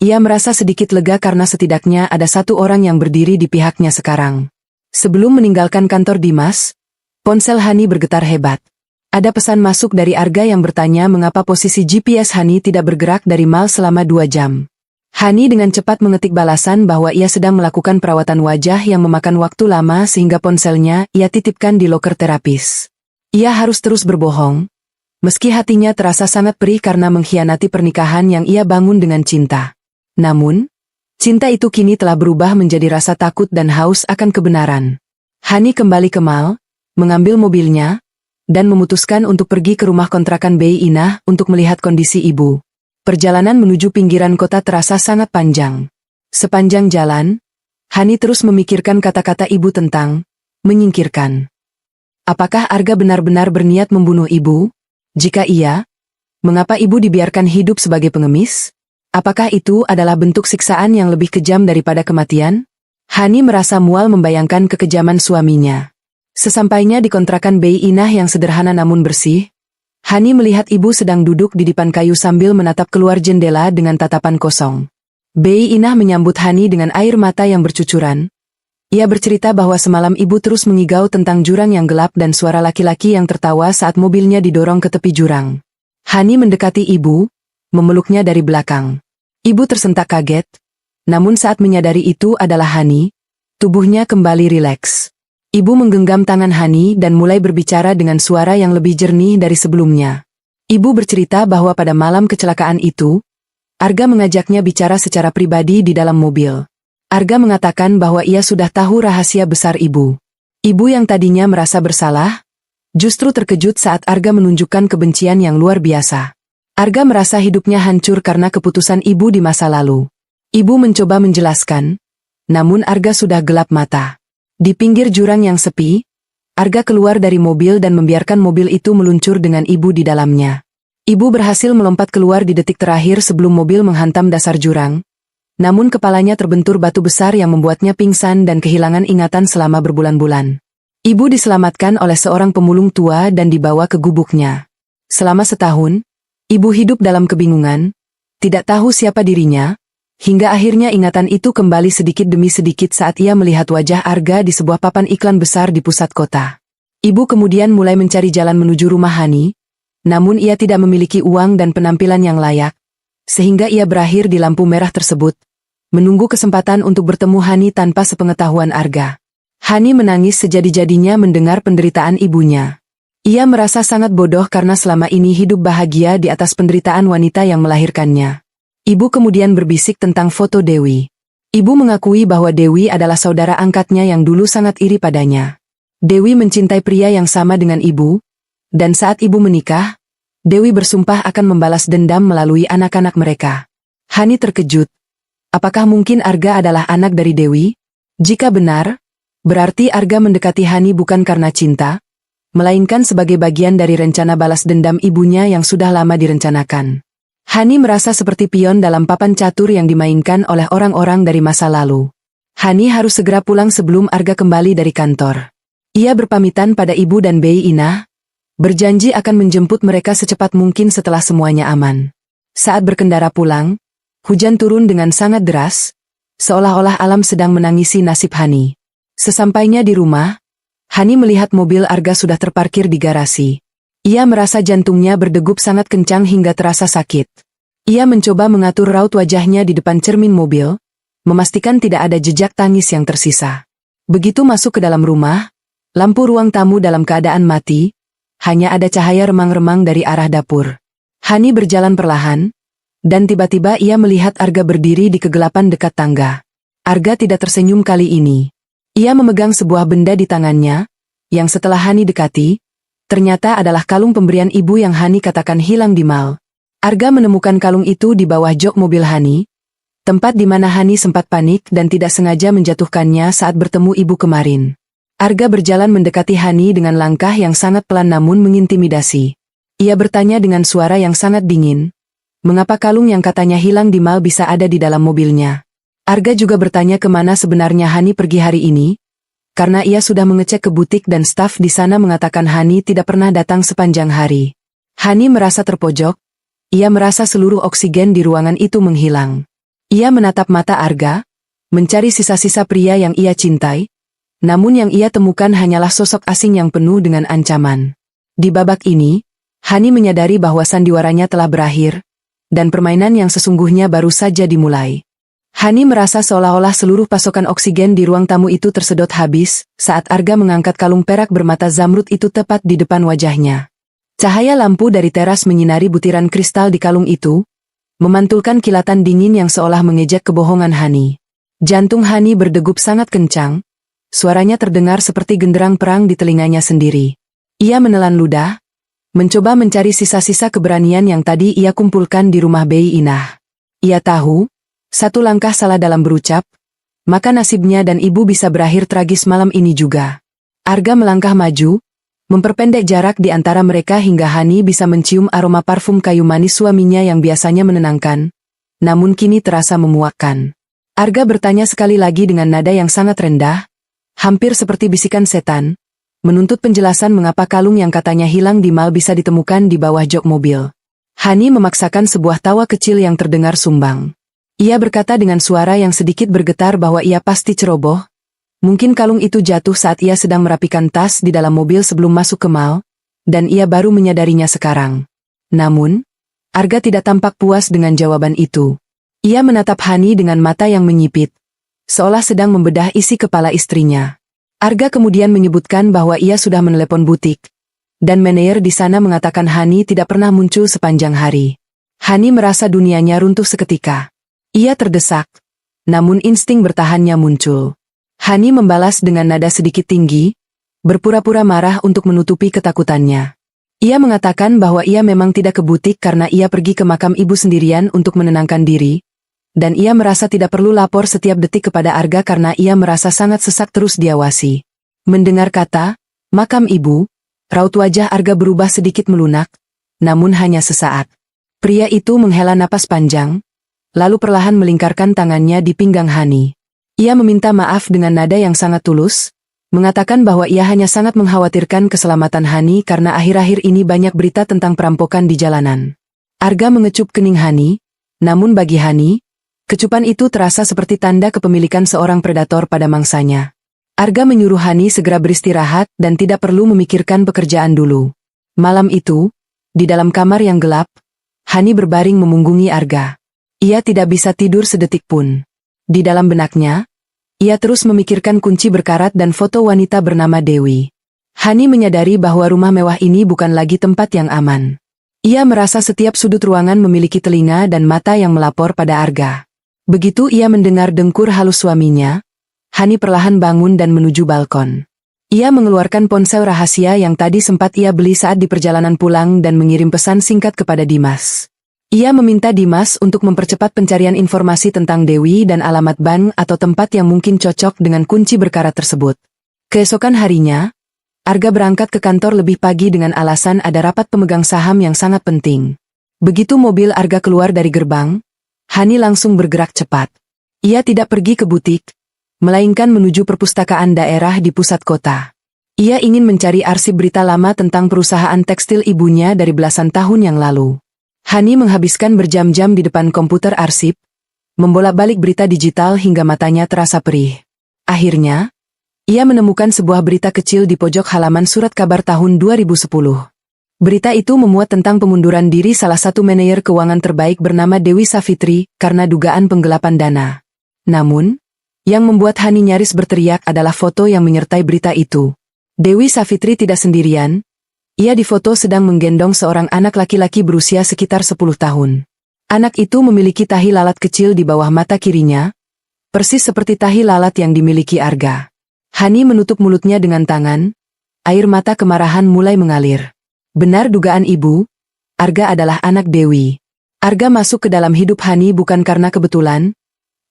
Ia merasa sedikit lega karena setidaknya ada satu orang yang berdiri di pihaknya sekarang. Sebelum meninggalkan kantor Dimas, ponsel Hani bergetar hebat. Ada pesan masuk dari Arga yang bertanya mengapa posisi GPS Hani tidak bergerak dari mal selama 2 jam. Hani dengan cepat mengetik balasan bahwa ia sedang melakukan perawatan wajah yang memakan waktu lama sehingga ponselnya ia titipkan di loker terapis. Ia harus terus berbohong, meski hatinya terasa sangat perih karena mengkhianati pernikahan yang ia bangun dengan cinta. Namun, cinta itu kini telah berubah menjadi rasa takut dan haus akan kebenaran. Hani kembali ke mal, mengambil mobilnya, dan memutuskan untuk pergi ke rumah kontrakan Bei Inah untuk melihat kondisi ibu. Perjalanan menuju pinggiran kota terasa sangat panjang. Sepanjang jalan, Hani terus memikirkan kata-kata ibu tentang menyingkirkan. Apakah Arga benar-benar berniat membunuh ibu? Jika iya, mengapa ibu dibiarkan hidup sebagai pengemis? Apakah itu adalah bentuk siksaan yang lebih kejam daripada kematian? Hani merasa mual membayangkan kekejaman suaminya. Sesampainya di kontrakan Bei Inah yang sederhana namun bersih, Hani melihat ibu sedang duduk di depan kayu sambil menatap keluar jendela dengan tatapan kosong. Bei Inah menyambut Hani dengan air mata yang bercucuran. Ia bercerita bahwa semalam ibu terus mengigau tentang jurang yang gelap dan suara laki-laki yang tertawa saat mobilnya didorong ke tepi jurang. Hani mendekati ibu, memeluknya dari belakang. Ibu tersentak kaget, namun saat menyadari itu adalah Hani, tubuhnya kembali rileks. Ibu menggenggam tangan Hani dan mulai berbicara dengan suara yang lebih jernih dari sebelumnya. Ibu bercerita bahwa pada malam kecelakaan itu, Arga mengajaknya bicara secara pribadi di dalam mobil. Arga mengatakan bahwa ia sudah tahu rahasia besar ibu. Ibu yang tadinya merasa bersalah, justru terkejut saat Arga menunjukkan kebencian yang luar biasa. Arga merasa hidupnya hancur karena keputusan ibu di masa lalu. Ibu mencoba menjelaskan, namun Arga sudah gelap mata. Di pinggir jurang yang sepi, Arga keluar dari mobil dan membiarkan mobil itu meluncur dengan ibu di dalamnya. Ibu berhasil melompat keluar di detik terakhir sebelum mobil menghantam dasar jurang. Namun kepalanya terbentur batu besar yang membuatnya pingsan dan kehilangan ingatan selama berbulan-bulan. Ibu diselamatkan oleh seorang pemulung tua dan dibawa ke gubuknya. Selama setahun, ibu hidup dalam kebingungan, tidak tahu siapa dirinya, hingga akhirnya ingatan itu kembali sedikit demi sedikit saat ia melihat wajah Arga di sebuah papan iklan besar di pusat kota. Ibu kemudian mulai mencari jalan menuju rumah Hani, namun ia tidak memiliki uang dan penampilan yang layak, sehingga ia berakhir di lampu merah tersebut, menunggu kesempatan untuk bertemu Hani tanpa sepengetahuan Arga. Hani menangis sejadi-jadinya mendengar penderitaan ibunya. Ia merasa sangat bodoh karena selama ini hidup bahagia di atas penderitaan wanita yang melahirkannya. Ibu kemudian berbisik tentang foto Dewi. Ibu mengakui bahwa Dewi adalah saudara angkatnya yang dulu sangat iri padanya. Dewi mencintai pria yang sama dengan ibu, dan saat ibu menikah, Dewi bersumpah akan membalas dendam melalui anak-anak mereka. Hani terkejut. Apakah mungkin Arga adalah anak dari Dewi? Jika benar, berarti Arga mendekati Hani bukan karena cinta, melainkan sebagai bagian dari rencana balas dendam ibunya yang sudah lama direncanakan. Hani merasa seperti pion dalam papan catur yang dimainkan oleh orang-orang dari masa lalu. Hani harus segera pulang sebelum Arga kembali dari kantor. Ia berpamitan pada ibu dan Bei Inah, berjanji akan menjemput mereka secepat mungkin setelah semuanya aman. Saat berkendara pulang, hujan turun dengan sangat deras, seolah-olah alam sedang menangisi nasib Hani. Sesampainya di rumah, Hani melihat mobil Arga sudah terparkir di garasi. Ia merasa jantungnya berdegup sangat kencang hingga terasa sakit. Ia mencoba mengatur raut wajahnya di depan cermin mobil, memastikan tidak ada jejak tangis yang tersisa. Begitu masuk ke dalam rumah, lampu ruang tamu dalam keadaan mati, hanya ada cahaya remang-remang dari arah dapur. Hani berjalan perlahan, dan tiba-tiba ia melihat Arga berdiri di kegelapan dekat tangga. Arga tidak tersenyum kali ini. Ia memegang sebuah benda di tangannya, yang setelah Hani dekati, ternyata adalah kalung pemberian ibu yang Hani katakan hilang di mal. Arga menemukan kalung itu di bawah jok mobil Hani, tempat di mana Hani sempat panik dan tidak sengaja menjatuhkannya saat bertemu ibu kemarin. Arga berjalan mendekati Hani dengan langkah yang sangat pelan namun mengintimidasi. Ia bertanya dengan suara yang sangat dingin, mengapa kalung yang katanya hilang di mal bisa ada di dalam mobilnya. Arga juga bertanya kemana sebenarnya Hani pergi hari ini, karena ia sudah mengecek ke butik dan staf di sana mengatakan Hani tidak pernah datang sepanjang hari. Hani merasa terpojok, ia merasa seluruh oksigen di ruangan itu menghilang. Ia menatap mata Arga, mencari sisa-sisa pria yang ia cintai, namun yang ia temukan hanyalah sosok asing yang penuh dengan ancaman. Di babak ini, Hani menyadari bahwa sandiwaranya telah berakhir, dan permainan yang sesungguhnya baru saja dimulai. Hani merasa seolah-olah seluruh pasokan oksigen di ruang tamu itu tersedot habis, saat Arga mengangkat kalung perak bermata zamrud itu tepat di depan wajahnya. Cahaya lampu dari teras menyinari butiran kristal di kalung itu, memantulkan kilatan dingin yang seolah mengejek kebohongan Hani. Jantung Hani berdegup sangat kencang, suaranya terdengar seperti genderang perang di telinganya sendiri. Ia menelan ludah, mencoba mencari sisa-sisa keberanian yang tadi ia kumpulkan di rumah Bei Inah. Ia tahu, satu langkah salah dalam berucap, maka nasibnya dan ibu bisa berakhir tragis malam ini juga. Arga melangkah maju, memperpendek jarak di antara mereka hingga Hani bisa mencium aroma parfum kayu manis suaminya yang biasanya menenangkan, namun kini terasa memuakkan. Arga bertanya sekali lagi dengan nada yang sangat rendah, hampir seperti bisikan setan, menuntut penjelasan mengapa kalung yang katanya hilang di mal bisa ditemukan di bawah jok mobil. Hani memaksakan sebuah tawa kecil yang terdengar sumbang. Ia berkata dengan suara yang sedikit bergetar bahwa ia pasti ceroboh. Mungkin kalung itu jatuh saat ia sedang merapikan tas di dalam mobil sebelum masuk ke mal, dan ia baru menyadarinya sekarang. Namun, Arga tidak tampak puas dengan jawaban itu. Ia menatap Hani dengan mata yang menyipit, seolah sedang membedah isi kepala istrinya. Arga kemudian menyebutkan bahwa ia sudah menelepon butik, dan manajer di sana mengatakan Hani tidak pernah muncul sepanjang hari. Hani merasa dunianya runtuh seketika. Ia terdesak, namun insting bertahannya muncul. Hani membalas dengan nada sedikit tinggi, berpura-pura marah untuk menutupi ketakutannya. Ia mengatakan bahwa ia memang tidak ke butik karena ia pergi ke makam ibu sendirian untuk menenangkan diri, dan ia merasa tidak perlu lapor setiap detik kepada Arga karena ia merasa sangat sesak terus diawasi. Mendengar kata, makam ibu, raut wajah Arga berubah sedikit melunak, namun hanya sesaat. Pria itu menghela napas panjang, lalu perlahan melingkarkan tangannya di pinggang Hani. Ia meminta maaf dengan nada yang sangat tulus, mengatakan bahwa ia hanya sangat mengkhawatirkan keselamatan Hani karena akhir-akhir ini banyak berita tentang perampokan di jalanan. Arga mengecup kening Hani, namun bagi Hani, kecupan itu terasa seperti tanda kepemilikan seorang predator pada mangsanya. Arga menyuruh Hani segera beristirahat dan tidak perlu memikirkan pekerjaan dulu. Malam itu, di dalam kamar yang gelap, Hani berbaring memunggungi Arga. Ia tidak bisa tidur sedetik pun. Di dalam benaknya, ia terus memikirkan kunci berkarat dan foto wanita bernama Dewi. Hani menyadari bahwa rumah mewah ini bukan lagi tempat yang aman. Ia merasa setiap sudut ruangan memiliki telinga dan mata yang melapor pada Arga. Begitu ia mendengar dengkur halus suaminya, Hani perlahan bangun dan menuju balkon. Ia mengeluarkan ponsel rahasia yang tadi sempat ia beli saat di perjalanan pulang dan mengirim pesan singkat kepada Dimas. Ia meminta Dimas untuk mempercepat pencarian informasi tentang Dewi dan alamat bank atau tempat yang mungkin cocok dengan kunci berkarat tersebut. Keesokan harinya, Arga berangkat ke kantor lebih pagi dengan alasan ada rapat pemegang saham yang sangat penting. Begitu mobil Arga keluar dari gerbang, Hani langsung bergerak cepat. Ia tidak pergi ke butik, melainkan menuju perpustakaan daerah di pusat kota. Ia ingin mencari arsip berita lama tentang perusahaan tekstil ibunya dari belasan tahun yang lalu. Hani menghabiskan berjam-jam di depan komputer arsip, membolak-balik berita digital hingga matanya terasa perih. Akhirnya, ia menemukan sebuah berita kecil di pojok halaman surat kabar tahun 2010. Berita itu memuat tentang pengunduran diri salah satu manajer keuangan terbaik bernama Dewi Savitri karena dugaan penggelapan dana. Namun, yang membuat Hani nyaris berteriak adalah foto yang menyertai berita itu. Dewi Savitri tidak sendirian. Ia difoto sedang menggendong seorang anak laki-laki berusia sekitar 10 tahun. Anak itu memiliki tahi lalat kecil di bawah mata kirinya, persis seperti tahi lalat yang dimiliki Arga. Hani menutup mulutnya dengan tangan, air mata kemarahan mulai mengalir. Benar dugaan ibu, Arga adalah anak Dewi. Arga masuk ke dalam hidup Hani bukan karena kebetulan,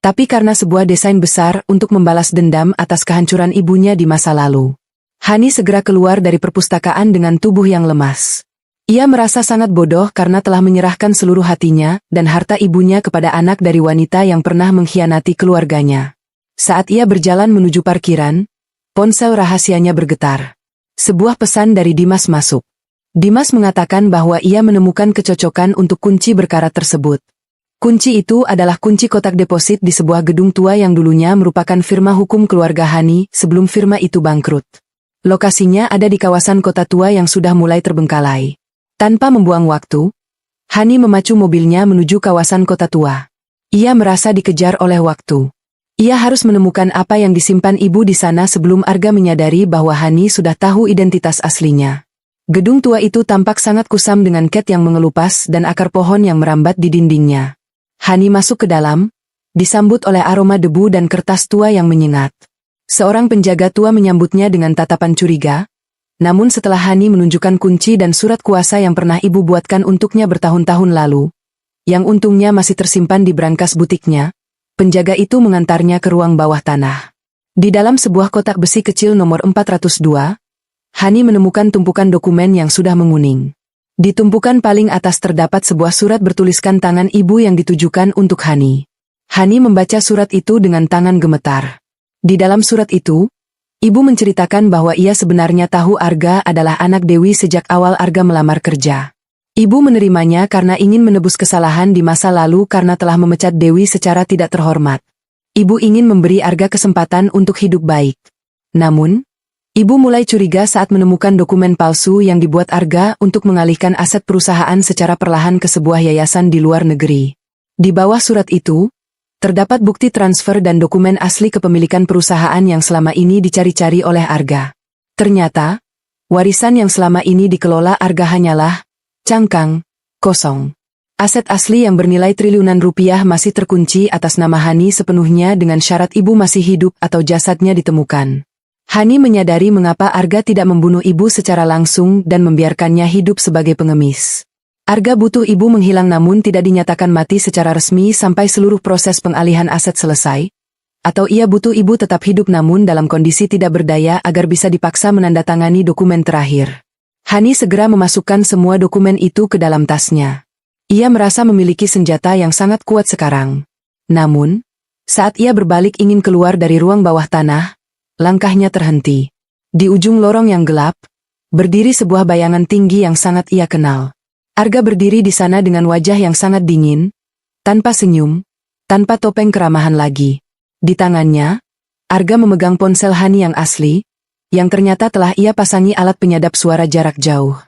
tapi karena sebuah desain besar untuk membalas dendam atas kehancuran ibunya di masa lalu. Hani segera keluar dari perpustakaan dengan tubuh yang lemas. Ia merasa sangat bodoh karena telah menyerahkan seluruh hatinya dan harta ibunya kepada anak dari wanita yang pernah mengkhianati keluarganya. Saat ia berjalan menuju parkiran, ponsel rahasianya bergetar. Sebuah pesan dari Dimas masuk. Dimas mengatakan bahwa ia menemukan kecocokan untuk kunci berkarat tersebut. Kunci itu adalah kunci kotak deposit di sebuah gedung tua yang dulunya merupakan firma hukum keluarga Hani sebelum firma itu bangkrut. Lokasinya ada di kawasan kota tua yang sudah mulai terbengkalai. Tanpa membuang waktu, Hani memacu mobilnya menuju kawasan kota tua. Ia merasa dikejar oleh waktu. Ia harus menemukan apa yang disimpan ibu di sana sebelum Arga menyadari bahwa Hani sudah tahu identitas aslinya. Gedung tua itu tampak sangat kusam dengan cat yang mengelupas dan akar pohon yang merambat di dindingnya. Hani masuk ke dalam, disambut oleh aroma debu dan kertas tua yang menyengat. Seorang penjaga tua menyambutnya dengan tatapan curiga, namun setelah Hani menunjukkan kunci dan surat kuasa yang pernah ibu buatkan untuknya bertahun-tahun lalu, yang untungnya masih tersimpan di brankas butiknya, penjaga itu mengantarnya ke ruang bawah tanah. Di dalam sebuah kotak besi kecil nomor 402, Hani menemukan tumpukan dokumen yang sudah menguning. Di tumpukan paling atas terdapat sebuah surat bertuliskan tangan ibu yang ditujukan untuk Hani. Hani membaca surat itu dengan tangan gemetar. Di dalam surat itu, ibu menceritakan bahwa ia sebenarnya tahu Arga adalah anak Dewi sejak awal Arga melamar kerja. Ibu menerimanya karena ingin menebus kesalahan di masa lalu karena telah memecat Dewi secara tidak terhormat. Ibu ingin memberi Arga kesempatan untuk hidup baik. Namun, ibu mulai curiga saat menemukan dokumen palsu yang dibuat Arga untuk mengalihkan aset perusahaan secara perlahan ke sebuah yayasan di luar negeri. Di bawah surat itu, terdapat bukti transfer dan dokumen asli kepemilikan perusahaan yang selama ini dicari-cari oleh Arga. Ternyata, warisan yang selama ini dikelola Arga hanyalah cangkang kosong. Aset asli yang bernilai triliunan rupiah masih terkunci atas nama Hani sepenuhnya dengan syarat ibu masih hidup atau jasadnya ditemukan. Hani menyadari mengapa Arga tidak membunuh ibu secara langsung dan membiarkannya hidup sebagai pengemis. Arga butuh ibu menghilang namun tidak dinyatakan mati secara resmi sampai seluruh proses pengalihan aset selesai. Atau ia butuh ibu tetap hidup namun dalam kondisi tidak berdaya agar bisa dipaksa menandatangani dokumen terakhir. Hani segera memasukkan semua dokumen itu ke dalam tasnya. Ia merasa memiliki senjata yang sangat kuat sekarang. Namun, saat ia berbalik ingin keluar dari ruang bawah tanah, langkahnya terhenti. Di ujung lorong yang gelap, berdiri sebuah bayangan tinggi yang sangat ia kenal. Arga berdiri di sana dengan wajah yang sangat dingin, tanpa senyum, tanpa topeng keramahan lagi. Di tangannya, Arga memegang ponsel Hani yang asli, yang ternyata telah ia pasangi alat penyadap suara jarak jauh.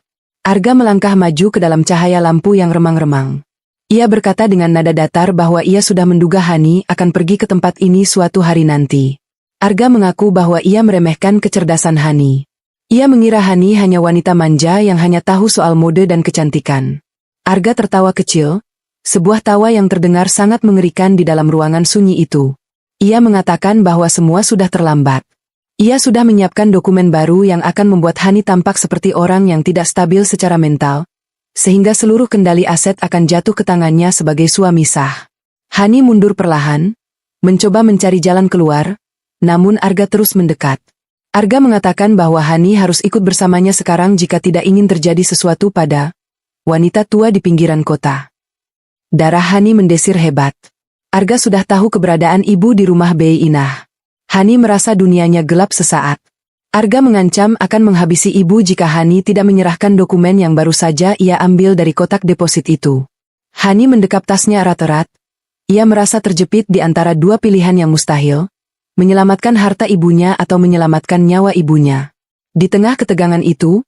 Arga melangkah maju ke dalam cahaya lampu yang remang-remang. Ia berkata dengan nada datar bahwa ia sudah menduga Hani akan pergi ke tempat ini suatu hari nanti. Arga mengaku bahwa ia meremehkan kecerdasan Hani. Ia mengira Hani hanya wanita manja yang hanya tahu soal mode dan kecantikan. Arga tertawa kecil, sebuah tawa yang terdengar sangat mengerikan di dalam ruangan sunyi itu. Ia mengatakan bahwa semua sudah terlambat. Ia sudah menyiapkan dokumen baru yang akan membuat Hani tampak seperti orang yang tidak stabil secara mental, sehingga seluruh kendali aset akan jatuh ke tangannya sebagai suami sah. Hani mundur perlahan, mencoba mencari jalan keluar, namun Arga terus mendekat. Arga mengatakan bahwa Hani harus ikut bersamanya sekarang jika tidak ingin terjadi sesuatu pada wanita tua di pinggiran kota. Darah Hani mendesir hebat. Arga sudah tahu keberadaan ibu di rumah Bei Inah. Hani merasa dunianya gelap sesaat. Arga mengancam akan menghabisi ibu jika Hani tidak menyerahkan dokumen yang baru saja ia ambil dari kotak deposit itu. Hani mendekap tasnya erat-erat. Ia merasa terjepit di antara dua pilihan yang mustahil, menyelamatkan harta ibunya atau menyelamatkan nyawa ibunya. Di tengah ketegangan itu,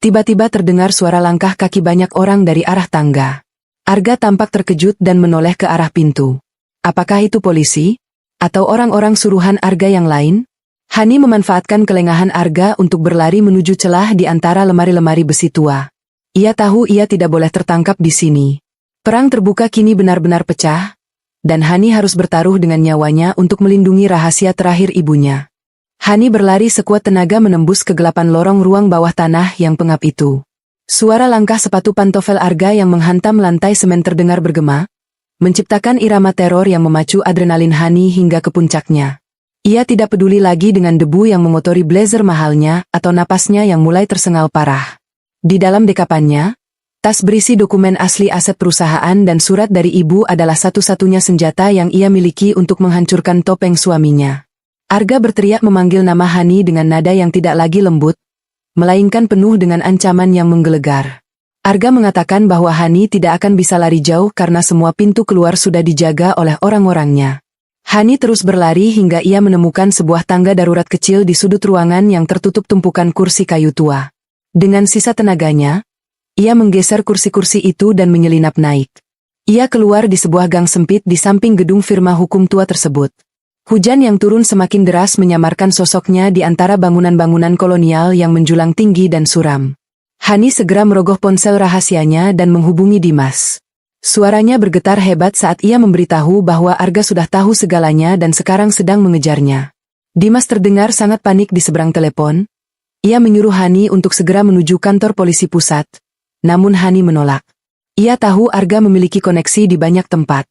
tiba-tiba terdengar suara langkah kaki banyak orang dari arah tangga. Arga tampak terkejut dan menoleh ke arah pintu. Apakah itu polisi? Atau orang-orang suruhan Arga yang lain? Hani memanfaatkan kelengahan Arga untuk berlari menuju celah di antara lemari-lemari besi tua. Ia tahu ia tidak boleh tertangkap di sini. Perang terbuka kini benar-benar pecah, dan Hani harus bertaruh dengan nyawanya untuk melindungi rahasia terakhir ibunya. Hani berlari sekuat tenaga menembus kegelapan lorong ruang bawah tanah yang pengap itu. Suara langkah sepatu pantofel Arga yang menghantam lantai semen terdengar bergema, menciptakan irama teror yang memacu adrenalin Hani hingga ke puncaknya. Ia tidak peduli lagi dengan debu yang mengotori blazer mahalnya atau napasnya yang mulai tersengal parah. Di dalam dekapannya, tas berisi dokumen asli aset perusahaan dan surat dari ibu adalah satu-satunya senjata yang ia miliki untuk menghancurkan topeng suaminya. Arga berteriak memanggil nama Hani dengan nada yang tidak lagi lembut, melainkan penuh dengan ancaman yang menggelegar. Arga mengatakan bahwa Hani tidak akan bisa lari jauh karena semua pintu keluar sudah dijaga oleh orang-orangnya. Hani terus berlari hingga ia menemukan sebuah tangga darurat kecil di sudut ruangan yang tertutup tumpukan kursi kayu tua. Dengan sisa tenaganya, ia menggeser kursi-kursi itu dan menyelinap naik. Ia keluar di sebuah gang sempit di samping gedung firma hukum tua tersebut. Hujan yang turun semakin deras menyamarkan sosoknya di antara bangunan-bangunan kolonial yang menjulang tinggi dan suram. Hani segera merogoh ponsel rahasianya dan menghubungi Dimas. Suaranya bergetar hebat saat ia memberitahu bahwa Arga sudah tahu segalanya dan sekarang sedang mengejarnya. Dimas terdengar sangat panik di seberang telepon. Ia menyuruh Hani untuk segera menuju kantor polisi pusat, namun Hani menolak. Ia tahu Arga memiliki koneksi di banyak tempat.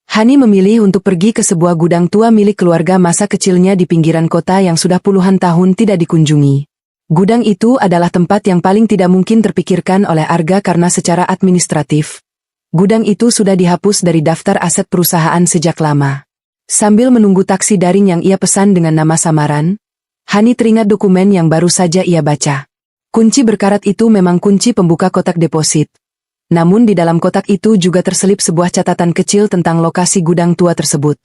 Hani memilih untuk pergi ke sebuah gudang tua milik keluarga masa kecilnya di pinggiran kota yang sudah puluhan tahun tidak dikunjungi. Gudang itu adalah tempat yang paling tidak mungkin terpikirkan oleh Arga karena secara administratif, gudang itu sudah dihapus dari daftar aset perusahaan sejak lama. Sambil menunggu taksi daring yang ia pesan dengan nama samaran, Hani teringat dokumen yang baru saja ia baca. Kunci berkarat itu memang kunci pembuka kotak deposit. Namun di dalam kotak itu juga terselip sebuah catatan kecil tentang lokasi gudang tua tersebut.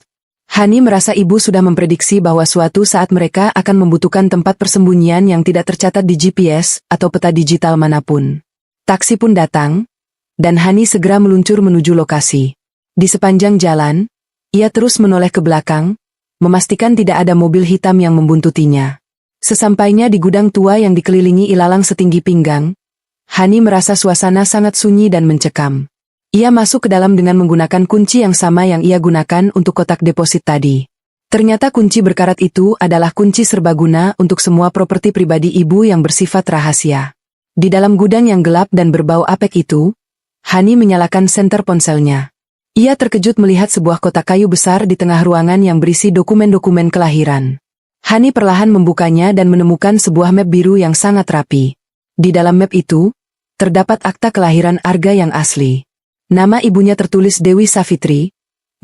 Hani merasa ibu sudah memprediksi bahwa suatu saat mereka akan membutuhkan tempat persembunyian yang tidak tercatat di GPS atau peta digital manapun. Taksi pun datang, dan Hani segera meluncur menuju lokasi. Di sepanjang jalan, ia terus menoleh ke belakang, memastikan tidak ada mobil hitam yang membuntutinya. Sesampainya di gudang tua yang dikelilingi ilalang setinggi pinggang, Hani merasa suasana sangat sunyi dan mencekam. Ia masuk ke dalam dengan menggunakan kunci yang sama yang ia gunakan untuk kotak deposit tadi. Ternyata kunci berkarat itu adalah kunci serbaguna untuk semua properti pribadi ibu yang bersifat rahasia. Di dalam gudang yang gelap dan berbau apek itu, Hani menyalakan senter ponselnya. Ia terkejut melihat sebuah kotak kayu besar di tengah ruangan yang berisi dokumen-dokumen kelahiran. Hani perlahan membukanya dan menemukan sebuah map biru yang sangat rapi. Di dalam map itu, terdapat akta kelahiran Arga yang asli. Nama ibunya tertulis Dewi Savitri,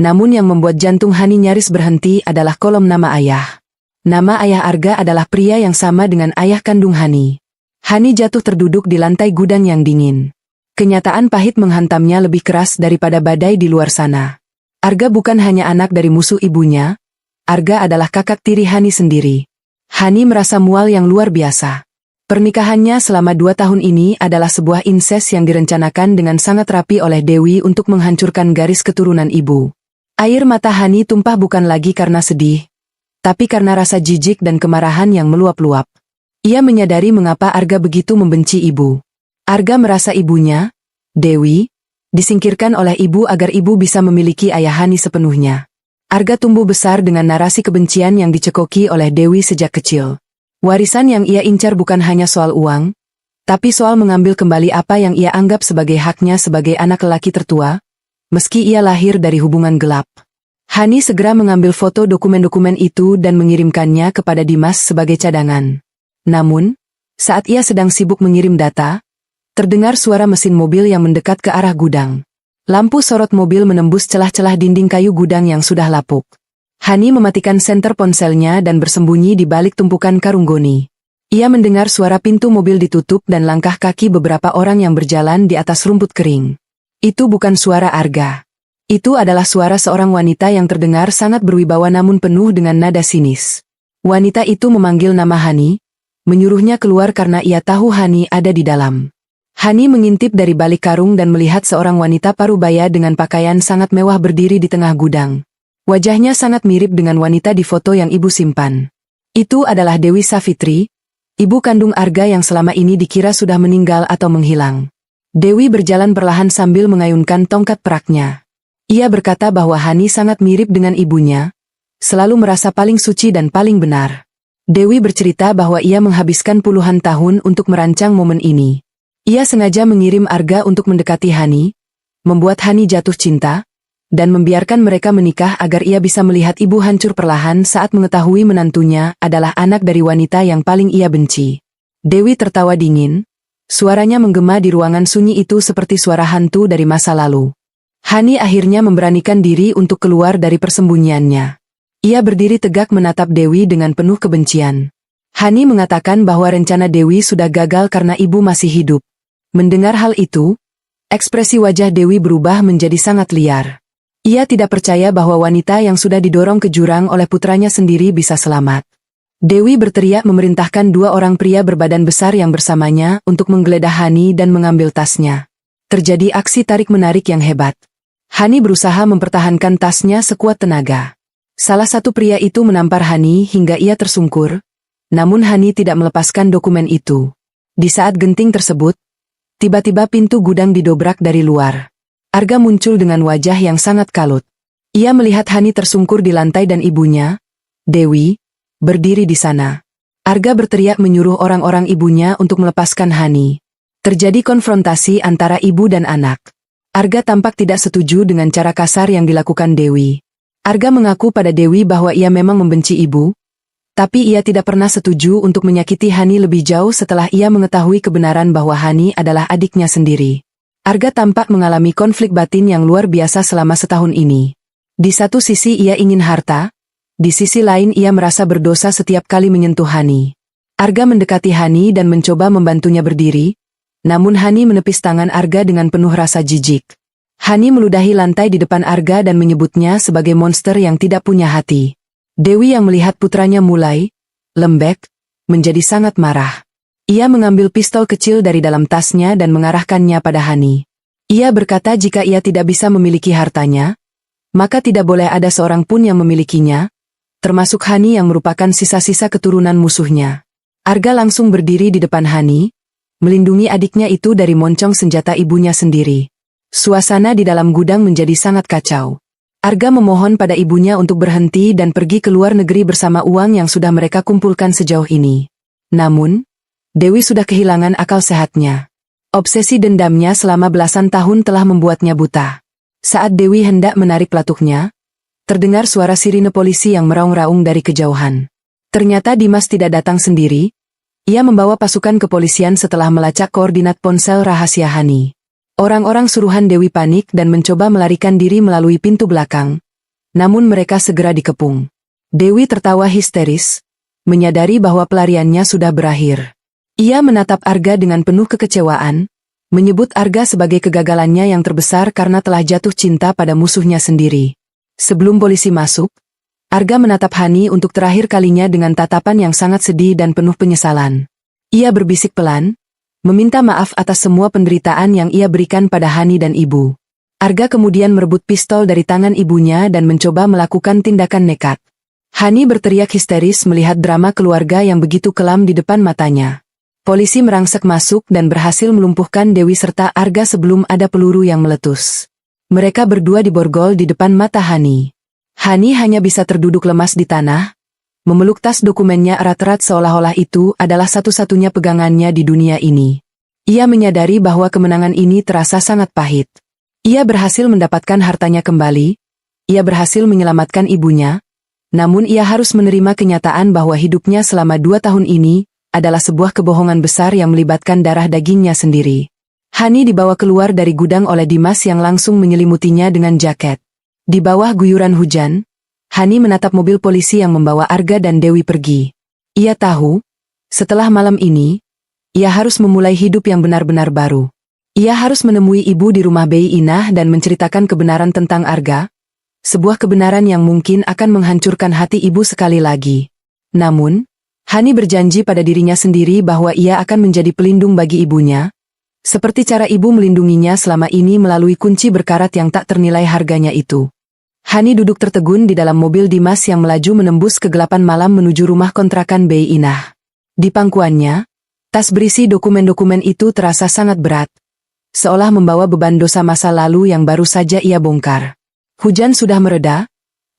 namun yang membuat jantung Hani nyaris berhenti adalah kolom nama ayah. Nama ayah Arga adalah pria yang sama dengan ayah kandung Hani. Hani jatuh terduduk di lantai gudang yang dingin. Kenyataan pahit menghantamnya lebih keras daripada badai di luar sana. Arga bukan hanya anak dari musuh ibunya, Arga adalah kakak tiri Hani sendiri. Hani merasa mual yang luar biasa. Pernikahannya selama 2 tahun ini adalah sebuah inses yang direncanakan dengan sangat rapi oleh Dewi untuk menghancurkan garis keturunan ibu. Air mata Hani tumpah bukan lagi karena sedih, tapi karena rasa jijik dan kemarahan yang meluap-luap. Ia menyadari mengapa Arga begitu membenci ibu. Arga merasa ibunya, Dewi, disingkirkan oleh ibu agar ibu bisa memiliki ayah Hani sepenuhnya. Arga tumbuh besar dengan narasi kebencian yang dicekoki oleh Dewi sejak kecil. Warisan yang ia incar bukan hanya soal uang, tapi soal mengambil kembali apa yang ia anggap sebagai haknya sebagai anak lelaki tertua, meski ia lahir dari hubungan gelap. Hani segera mengambil foto dokumen-dokumen itu dan mengirimkannya kepada Dimas sebagai cadangan. Namun, saat ia sedang sibuk mengirim data, terdengar suara mesin mobil yang mendekat ke arah gudang. Lampu sorot mobil menembus celah-celah dinding kayu gudang yang sudah lapuk. Hani mematikan senter ponselnya dan bersembunyi di balik tumpukan karung goni. Ia mendengar suara pintu mobil ditutup dan langkah kaki beberapa orang yang berjalan di atas rumput kering. Itu bukan suara Arga. Itu adalah suara seorang wanita yang terdengar sangat berwibawa namun penuh dengan nada sinis. Wanita itu memanggil nama Hani, menyuruhnya keluar karena ia tahu Hani ada di dalam. Hani mengintip dari balik karung dan melihat seorang wanita parubaya dengan pakaian sangat mewah berdiri di tengah gudang. Wajahnya sangat mirip dengan wanita di foto yang ibu simpan. Itu adalah Dewi Savitri, ibu kandung Arga yang selama ini dikira sudah meninggal atau menghilang. Dewi berjalan perlahan sambil mengayunkan tongkat peraknya. Ia berkata bahwa Hani sangat mirip dengan ibunya, selalu merasa paling suci dan paling benar. Dewi bercerita bahwa ia menghabiskan puluhan tahun untuk merancang momen ini. Ia sengaja mengirim Arga untuk mendekati Hani, membuat Hani jatuh cinta, dan membiarkan mereka menikah agar ia bisa melihat ibu hancur perlahan saat mengetahui menantunya adalah anak dari wanita yang paling ia benci. Dewi tertawa dingin, suaranya menggema di ruangan sunyi itu seperti suara hantu dari masa lalu. Hani akhirnya memberanikan diri untuk keluar dari persembunyiannya. Ia berdiri tegak menatap Dewi dengan penuh kebencian. Hani mengatakan bahwa rencana Dewi sudah gagal karena ibu masih hidup. Mendengar hal itu, ekspresi wajah Dewi berubah menjadi sangat liar. Ia tidak percaya bahwa wanita yang sudah didorong ke jurang oleh putranya sendiri bisa selamat. Dewi berteriak memerintahkan 2 orang pria berbadan besar yang bersamanya untuk menggeledah Hani dan mengambil tasnya. Terjadi aksi tarik-menarik yang hebat. Hani berusaha mempertahankan tasnya sekuat tenaga. Salah satu pria itu menampar Hani hingga ia tersungkur, namun Hani tidak melepaskan dokumen itu. Di saat genting tersebut, tiba-tiba pintu gudang didobrak dari luar. Arga muncul dengan wajah yang sangat kalut. Ia melihat Hani tersungkur di lantai dan ibunya, Dewi, berdiri di sana. Arga berteriak menyuruh orang-orang ibunya untuk melepaskan Hani. Terjadi konfrontasi antara ibu dan anak. Arga tampak tidak setuju dengan cara kasar yang dilakukan Dewi. Arga mengaku pada Dewi bahwa ia memang membenci ibu, tapi ia tidak pernah setuju untuk menyakiti Hani lebih jauh setelah ia mengetahui kebenaran bahwa Hani adalah adiknya sendiri. Arga tampak mengalami konflik batin yang luar biasa selama setahun ini. Di satu sisi ia ingin harta, di sisi lain ia merasa berdosa setiap kali menyentuh Hani. Arga mendekati Hani dan mencoba membantunya berdiri, namun Hani menepis tangan Arga dengan penuh rasa jijik. Hani meludahi lantai di depan Arga dan menyebutnya sebagai monster yang tidak punya hati. Dewi yang melihat putranya mulai lembek, menjadi sangat marah. Ia mengambil pistol kecil dari dalam tasnya dan mengarahkannya pada Hani. Ia berkata jika ia tidak bisa memiliki hartanya, maka tidak boleh ada seorang pun yang memilikinya, termasuk Hani yang merupakan sisa-sisa keturunan musuhnya. Arga langsung berdiri di depan Hani, melindungi adiknya itu dari moncong senjata ibunya sendiri. Suasana di dalam gudang menjadi sangat kacau. Arga memohon pada ibunya untuk berhenti dan pergi ke luar negeri bersama uang yang sudah mereka kumpulkan sejauh ini. Namun, Dewi sudah kehilangan akal sehatnya. Obsesi dendamnya selama belasan tahun telah membuatnya buta. Saat Dewi hendak menarik pelatuknya, terdengar suara sirine polisi yang meraung-raung dari kejauhan. Ternyata Dimas tidak datang sendiri. Ia membawa pasukan kepolisian setelah melacak koordinat ponsel rahasia Hani. Orang-orang suruhan Dewi panik dan mencoba melarikan diri melalui pintu belakang. Namun mereka segera dikepung. Dewi tertawa histeris, menyadari bahwa pelariannya sudah berakhir. Ia menatap Arga dengan penuh kekecewaan, menyebut Arga sebagai kegagalannya yang terbesar karena telah jatuh cinta pada musuhnya sendiri. Sebelum polisi masuk, Arga menatap Hani untuk terakhir kalinya dengan tatapan yang sangat sedih dan penuh penyesalan. Ia berbisik pelan, meminta maaf atas semua penderitaan yang ia berikan pada Hani dan ibu. Arga kemudian merebut pistol dari tangan ibunya dan mencoba melakukan tindakan nekat. Hani berteriak histeris melihat drama keluarga yang begitu kelam di depan matanya. Polisi merangsek masuk dan berhasil melumpuhkan Dewi serta Arga sebelum ada peluru yang meletus. Mereka berdua diborgol di depan mata Hani. Hani hanya bisa terduduk lemas di tanah, memeluk tas dokumennya erat-erat seolah-olah itu adalah satu-satunya pegangannya di dunia ini. Ia menyadari bahwa kemenangan ini terasa sangat pahit. Ia berhasil mendapatkan hartanya kembali, ia berhasil menyelamatkan ibunya, namun ia harus menerima kenyataan bahwa hidupnya selama 2 tahun ini adalah sebuah kebohongan besar yang melibatkan darah dagingnya sendiri. Hani dibawa keluar dari gudang oleh Dimas yang langsung menyelimutinya dengan jaket. Di bawah guyuran hujan, Hani menatap mobil polisi yang membawa Arga dan Dewi pergi. Ia tahu, setelah malam ini, ia harus memulai hidup yang benar-benar baru. Ia harus menemui ibu di rumah Bei Inah dan menceritakan kebenaran tentang Arga, sebuah kebenaran yang mungkin akan menghancurkan hati ibu sekali lagi. Namun, Hani berjanji pada dirinya sendiri bahwa ia akan menjadi pelindung bagi ibunya, seperti cara ibu melindunginya selama ini melalui kunci berkarat yang tak ternilai harganya itu. Hani duduk tertegun di dalam mobil Dimas yang melaju menembus kegelapan malam menuju rumah kontrakan Bei Inah. Di pangkuannya, tas berisi dokumen-dokumen itu terasa sangat berat, seolah membawa beban dosa masa lalu yang baru saja ia bongkar. Hujan sudah mereda,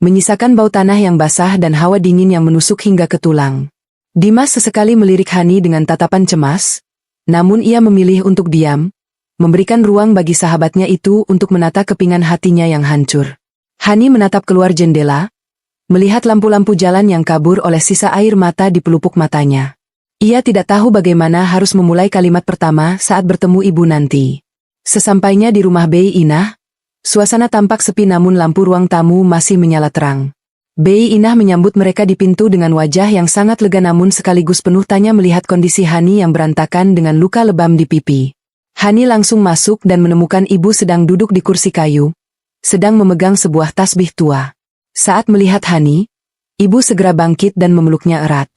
menyisakan bau tanah yang basah dan hawa dingin yang menusuk hingga ke tulang. Dimas sesekali melirik Hani dengan tatapan cemas, namun ia memilih untuk diam, memberikan ruang bagi sahabatnya itu untuk menata kepingan hatinya yang hancur. Hani menatap keluar jendela, melihat lampu-lampu jalan yang kabur oleh sisa air mata di pelupuk matanya. Ia tidak tahu bagaimana harus memulai kalimat pertama saat bertemu ibu nanti. Sesampainya di rumah Bei Inah, suasana tampak sepi namun lampu ruang tamu masih menyala terang. Bei Inah menyambut mereka di pintu dengan wajah yang sangat lega namun sekaligus penuh tanya melihat kondisi Hani yang berantakan dengan luka lebam di pipi. Hani langsung masuk dan menemukan ibu sedang duduk di kursi kayu, sedang memegang sebuah tasbih tua. Saat melihat Hani, ibu segera bangkit dan memeluknya erat.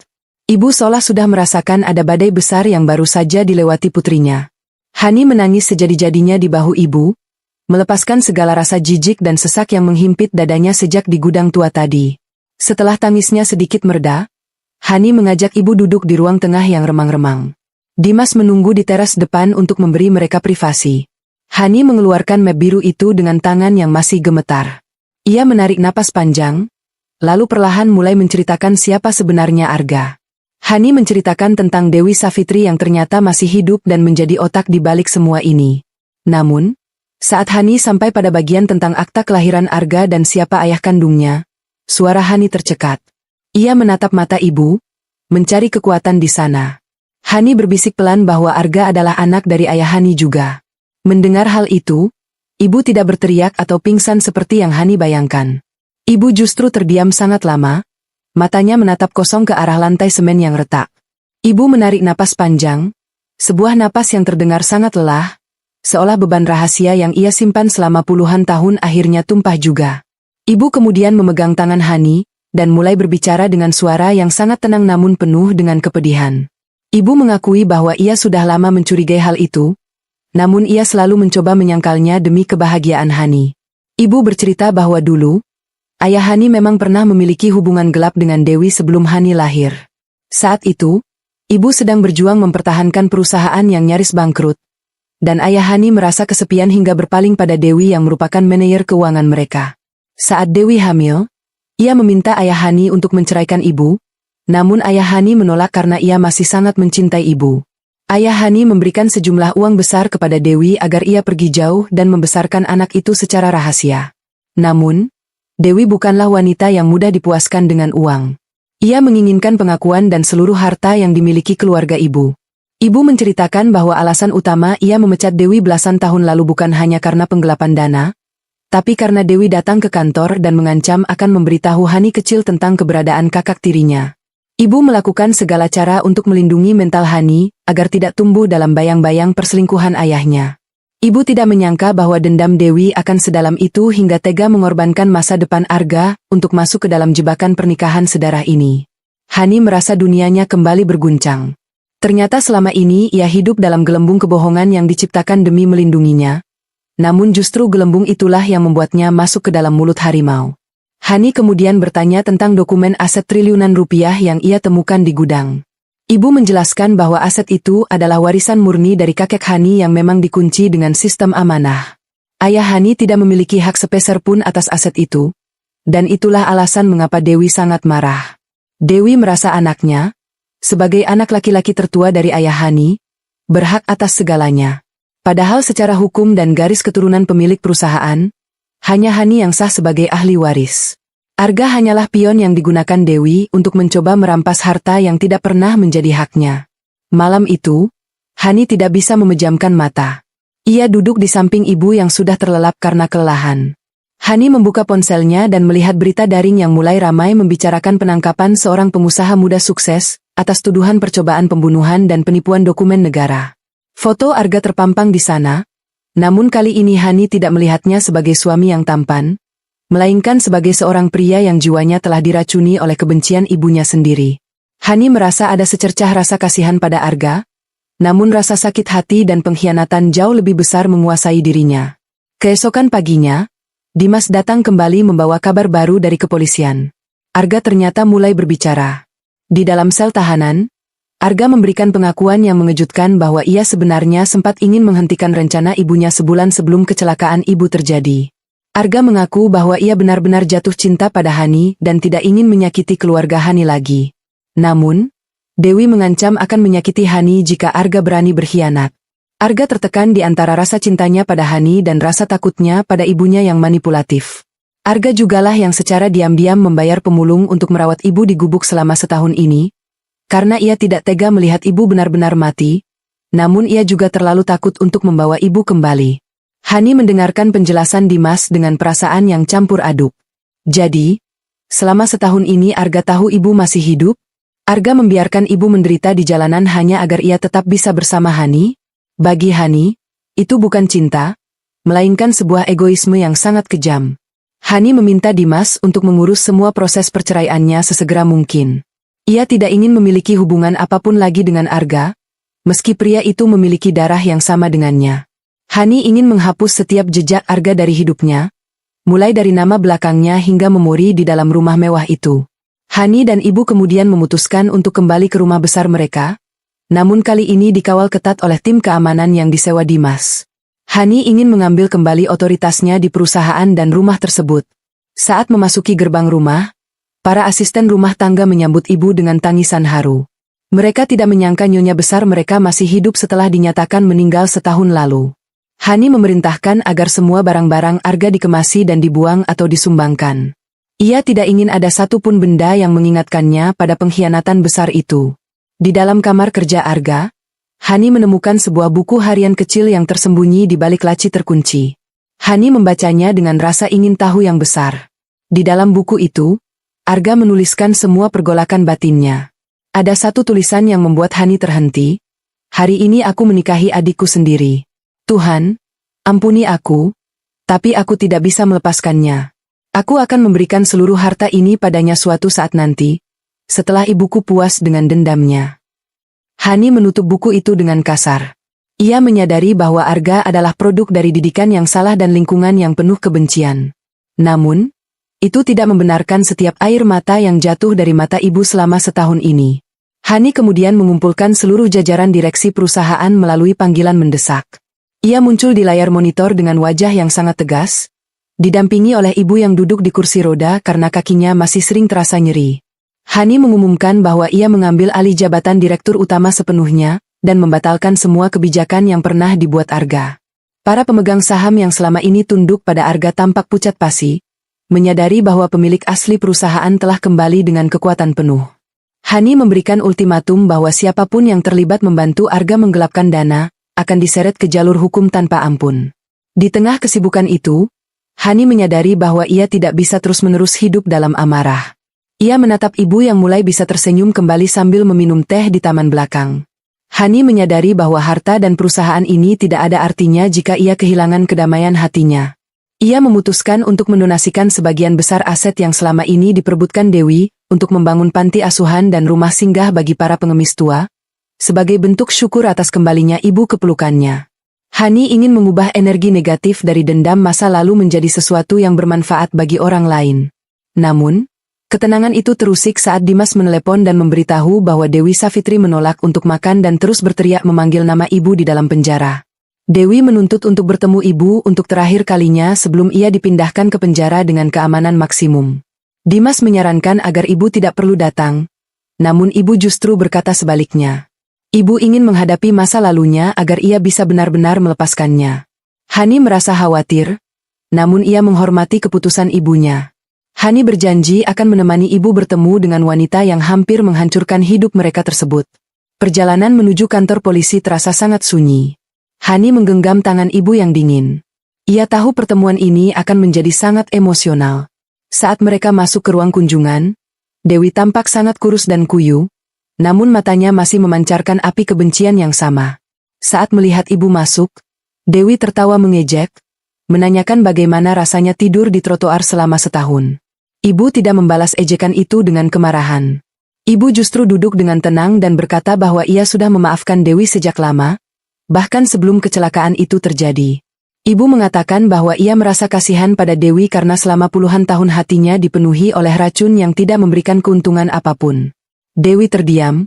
Ibu seolah sudah merasakan ada badai besar yang baru saja dilewati putrinya. Hani menangis sejadi-jadinya di bahu ibu, melepaskan segala rasa jijik dan sesak yang menghimpit dadanya sejak di gudang tua tadi. Setelah tangisnya sedikit mereda, Hani mengajak ibu duduk di ruang tengah yang remang-remang. Dimas menunggu di teras depan untuk memberi mereka privasi. Hani mengeluarkan map biru itu dengan tangan yang masih gemetar. Ia menarik napas panjang, lalu perlahan mulai menceritakan siapa sebenarnya Arga. Hani menceritakan tentang Dewi Savitri yang ternyata masih hidup dan menjadi otak di balik semua ini. Namun, saat Hani sampai pada bagian tentang akta kelahiran Arga dan siapa ayah kandungnya, suara Hani tercekat. Ia menatap mata ibu, mencari kekuatan di sana. Hani berbisik pelan bahwa Arga adalah anak dari ayah Hani juga. Mendengar hal itu, ibu tidak berteriak atau pingsan seperti yang Hani bayangkan. Ibu justru terdiam sangat lama, matanya menatap kosong ke arah lantai semen yang retak. Ibu menarik napas panjang, sebuah napas yang terdengar sangat lelah, seolah beban rahasia yang ia simpan selama puluhan tahun akhirnya tumpah juga. Ibu kemudian memegang tangan Hani, dan mulai berbicara dengan suara yang sangat tenang namun penuh dengan kepedihan. Ibu mengakui bahwa ia sudah lama mencurigai hal itu, namun ia selalu mencoba menyangkalnya demi kebahagiaan Hani. Ibu bercerita bahwa dulu, ayah Hani memang pernah memiliki hubungan gelap dengan Dewi sebelum Hani lahir. Saat itu, ibu sedang berjuang mempertahankan perusahaan yang nyaris bangkrut, dan ayah Hani merasa kesepian hingga berpaling pada Dewi yang merupakan manajer keuangan mereka. Saat Dewi hamil, ia meminta ayah Hani untuk menceraikan ibu, namun ayah Hani menolak karena ia masih sangat mencintai ibu. Ayah Hani memberikan sejumlah uang besar kepada Dewi agar ia pergi jauh dan membesarkan anak itu secara rahasia. Namun, Dewi bukanlah wanita yang mudah dipuaskan dengan uang. Ia menginginkan pengakuan dan seluruh harta yang dimiliki keluarga ibu. Ibu menceritakan bahwa alasan utama ia memecat Dewi belasan tahun lalu bukan hanya karena penggelapan dana, tapi karena Dewi datang ke kantor dan mengancam akan memberitahu Hani kecil tentang keberadaan kakak tirinya. Ibu melakukan segala cara untuk melindungi mental Hani, agar tidak tumbuh dalam bayang-bayang perselingkuhan ayahnya. Ibu tidak menyangka bahwa dendam Dewi akan sedalam itu hingga tega mengorbankan masa depan Arga untuk masuk ke dalam jebakan pernikahan sedarah ini. Hani merasa dunianya kembali berguncang. Ternyata selama ini ia hidup dalam gelembung kebohongan yang diciptakan demi melindunginya. Namun justru gelembung itulah yang membuatnya masuk ke dalam mulut harimau. Hani kemudian bertanya tentang dokumen aset triliunan rupiah yang ia temukan di gudang. Ibu menjelaskan bahwa aset itu adalah warisan murni dari kakek Hani yang memang dikunci dengan sistem amanah. Ayah Hani tidak memiliki hak sepeser pun atas aset itu, dan itulah alasan mengapa Dewi sangat marah. Dewi merasa anaknya, sebagai anak laki-laki tertua dari ayah Hani, berhak atas segalanya. Padahal secara hukum dan garis keturunan pemilik perusahaan, hanya Hani yang sah sebagai ahli waris. Arga hanyalah pion yang digunakan Dewi untuk mencoba merampas harta yang tidak pernah menjadi haknya. Malam itu, Hani tidak bisa memejamkan mata. Ia duduk di samping ibu yang sudah terlelap karena kelelahan. Hani membuka ponselnya dan melihat berita daring yang mulai ramai membicarakan penangkapan seorang pengusaha muda sukses atas tuduhan percobaan pembunuhan dan penipuan dokumen negara. Foto Arga terpampang di sana. Namun kali ini Hani tidak melihatnya sebagai suami yang tampan, melainkan sebagai seorang pria yang jiwanya telah diracuni oleh kebencian ibunya sendiri. Hani merasa ada secercah rasa kasihan pada Arga, namun rasa sakit hati dan pengkhianatan jauh lebih besar menguasai dirinya. Keesokan paginya, Dimas datang kembali membawa kabar baru dari kepolisian. Arga ternyata mulai berbicara. Di dalam sel tahanan, Arga memberikan pengakuan yang mengejutkan bahwa ia sebenarnya sempat ingin menghentikan rencana ibunya sebulan sebelum kecelakaan ibu terjadi. Arga mengaku bahwa ia benar-benar jatuh cinta pada Hani dan tidak ingin menyakiti keluarga Hani lagi. Namun, Dewi mengancam akan menyakiti Hani jika Arga berani berkhianat. Arga tertekan di antara rasa cintanya pada Hani dan rasa takutnya pada ibunya yang manipulatif. Arga jugalah yang secara diam-diam membayar pemulung untuk merawat ibu di gubuk selama setahun ini, karena ia tidak tega melihat ibu benar-benar mati, namun ia juga terlalu takut untuk membawa ibu kembali. Hani mendengarkan penjelasan Dimas dengan perasaan yang campur aduk. Jadi, selama setahun ini Arga tahu ibu masih hidup? Arga membiarkan ibu menderita di jalanan hanya agar ia tetap bisa bersama Hani? Bagi Hani, itu bukan cinta, melainkan sebuah egoisme yang sangat kejam. Hani meminta Dimas untuk mengurus semua proses perceraiannya sesegera mungkin. Ia tidak ingin memiliki hubungan apapun lagi dengan Arga, meski pria itu memiliki darah yang sama dengannya. Hani ingin menghapus setiap jejak Arga dari hidupnya, mulai dari nama belakangnya hingga memori di dalam rumah mewah itu. Hani dan ibu kemudian memutuskan untuk kembali ke rumah besar mereka, namun kali ini dikawal ketat oleh tim keamanan yang disewa Dimas. Hani ingin mengambil kembali otoritasnya di perusahaan dan rumah tersebut. Saat memasuki gerbang rumah, para asisten rumah tangga menyambut ibu dengan tangisan haru. Mereka tidak menyangka nyonya besar mereka masih hidup setelah dinyatakan meninggal setahun lalu. Hani memerintahkan agar semua barang-barang Arga dikemasi dan dibuang atau disumbangkan. Ia tidak ingin ada satupun benda yang mengingatkannya pada pengkhianatan besar itu. Di dalam kamar kerja Arga, Hani menemukan sebuah buku harian kecil yang tersembunyi di balik laci terkunci. Hani membacanya dengan rasa ingin tahu yang besar. Di dalam buku itu, Arga menuliskan semua pergolakan batinnya. Ada satu tulisan yang membuat Hani terhenti. Hari ini aku menikahi adikku sendiri. Tuhan, ampuni aku, tapi aku tidak bisa melepaskannya. Aku akan memberikan seluruh harta ini padanya suatu saat nanti, setelah ibuku puas dengan dendamnya. Hani menutup buku itu dengan kasar. Ia menyadari bahwa Arga adalah produk dari didikan yang salah dan lingkungan yang penuh kebencian. Namun, itu tidak membenarkan setiap air mata yang jatuh dari mata ibu selama setahun ini. Hani kemudian mengumpulkan seluruh jajaran direksi perusahaan melalui panggilan mendesak. Ia muncul di layar monitor dengan wajah yang sangat tegas, didampingi oleh ibu yang duduk di kursi roda karena kakinya masih sering terasa nyeri. Hani mengumumkan bahwa ia mengambil alih jabatan direktur utama sepenuhnya, dan membatalkan semua kebijakan yang pernah dibuat Arga. Para pemegang saham yang selama ini tunduk pada Arga tampak pucat pasi, menyadari bahwa pemilik asli perusahaan telah kembali dengan kekuatan penuh. Hani memberikan ultimatum bahwa siapapun yang terlibat membantu Arga menggelapkan dana, akan diseret ke jalur hukum tanpa ampun. Di tengah kesibukan itu, Hani menyadari bahwa ia tidak bisa terus-menerus hidup dalam amarah. Ia menatap ibu yang mulai bisa tersenyum kembali sambil meminum teh di taman belakang. Hani menyadari bahwa harta dan perusahaan ini tidak ada artinya jika ia kehilangan kedamaian hatinya. Ia memutuskan untuk mendonasikan sebagian besar aset yang selama ini diperebutkan Dewi untuk membangun panti asuhan dan rumah singgah bagi para pengemis tua, sebagai bentuk syukur atas kembalinya ibu ke pelukannya. Hani ingin mengubah energi negatif dari dendam masa lalu menjadi sesuatu yang bermanfaat bagi orang lain. Namun, ketenangan itu terusik saat Dimas menelepon dan memberitahu bahwa Dewi Savitri menolak untuk makan dan terus berteriak memanggil nama ibu di dalam penjara. Dewi menuntut untuk bertemu ibu untuk terakhir kalinya sebelum ia dipindahkan ke penjara dengan keamanan maksimum. Dimas menyarankan agar ibu tidak perlu datang, namun ibu justru berkata sebaliknya. Ibu ingin menghadapi masa lalunya agar ia bisa benar-benar melepaskannya. Hani merasa khawatir, namun ia menghormati keputusan ibunya. Hani berjanji akan menemani ibu bertemu dengan wanita yang hampir menghancurkan hidup mereka tersebut. Perjalanan menuju kantor polisi terasa sangat sunyi. Hani menggenggam tangan ibu yang dingin. Ia tahu pertemuan ini akan menjadi sangat emosional. Saat mereka masuk ke ruang kunjungan, Dewi tampak sangat kurus dan kuyu, namun matanya masih memancarkan api kebencian yang sama. Saat melihat ibu masuk, Dewi tertawa mengejek, menanyakan bagaimana rasanya tidur di trotoar selama setahun. Ibu tidak membalas ejekan itu dengan kemarahan. Ibu justru duduk dengan tenang dan berkata bahwa ia sudah memaafkan Dewi sejak lama, bahkan sebelum kecelakaan itu terjadi. Ibu mengatakan bahwa ia merasa kasihan pada Dewi karena selama puluhan tahun hatinya dipenuhi oleh racun yang tidak memberikan keuntungan apapun. Dewi terdiam.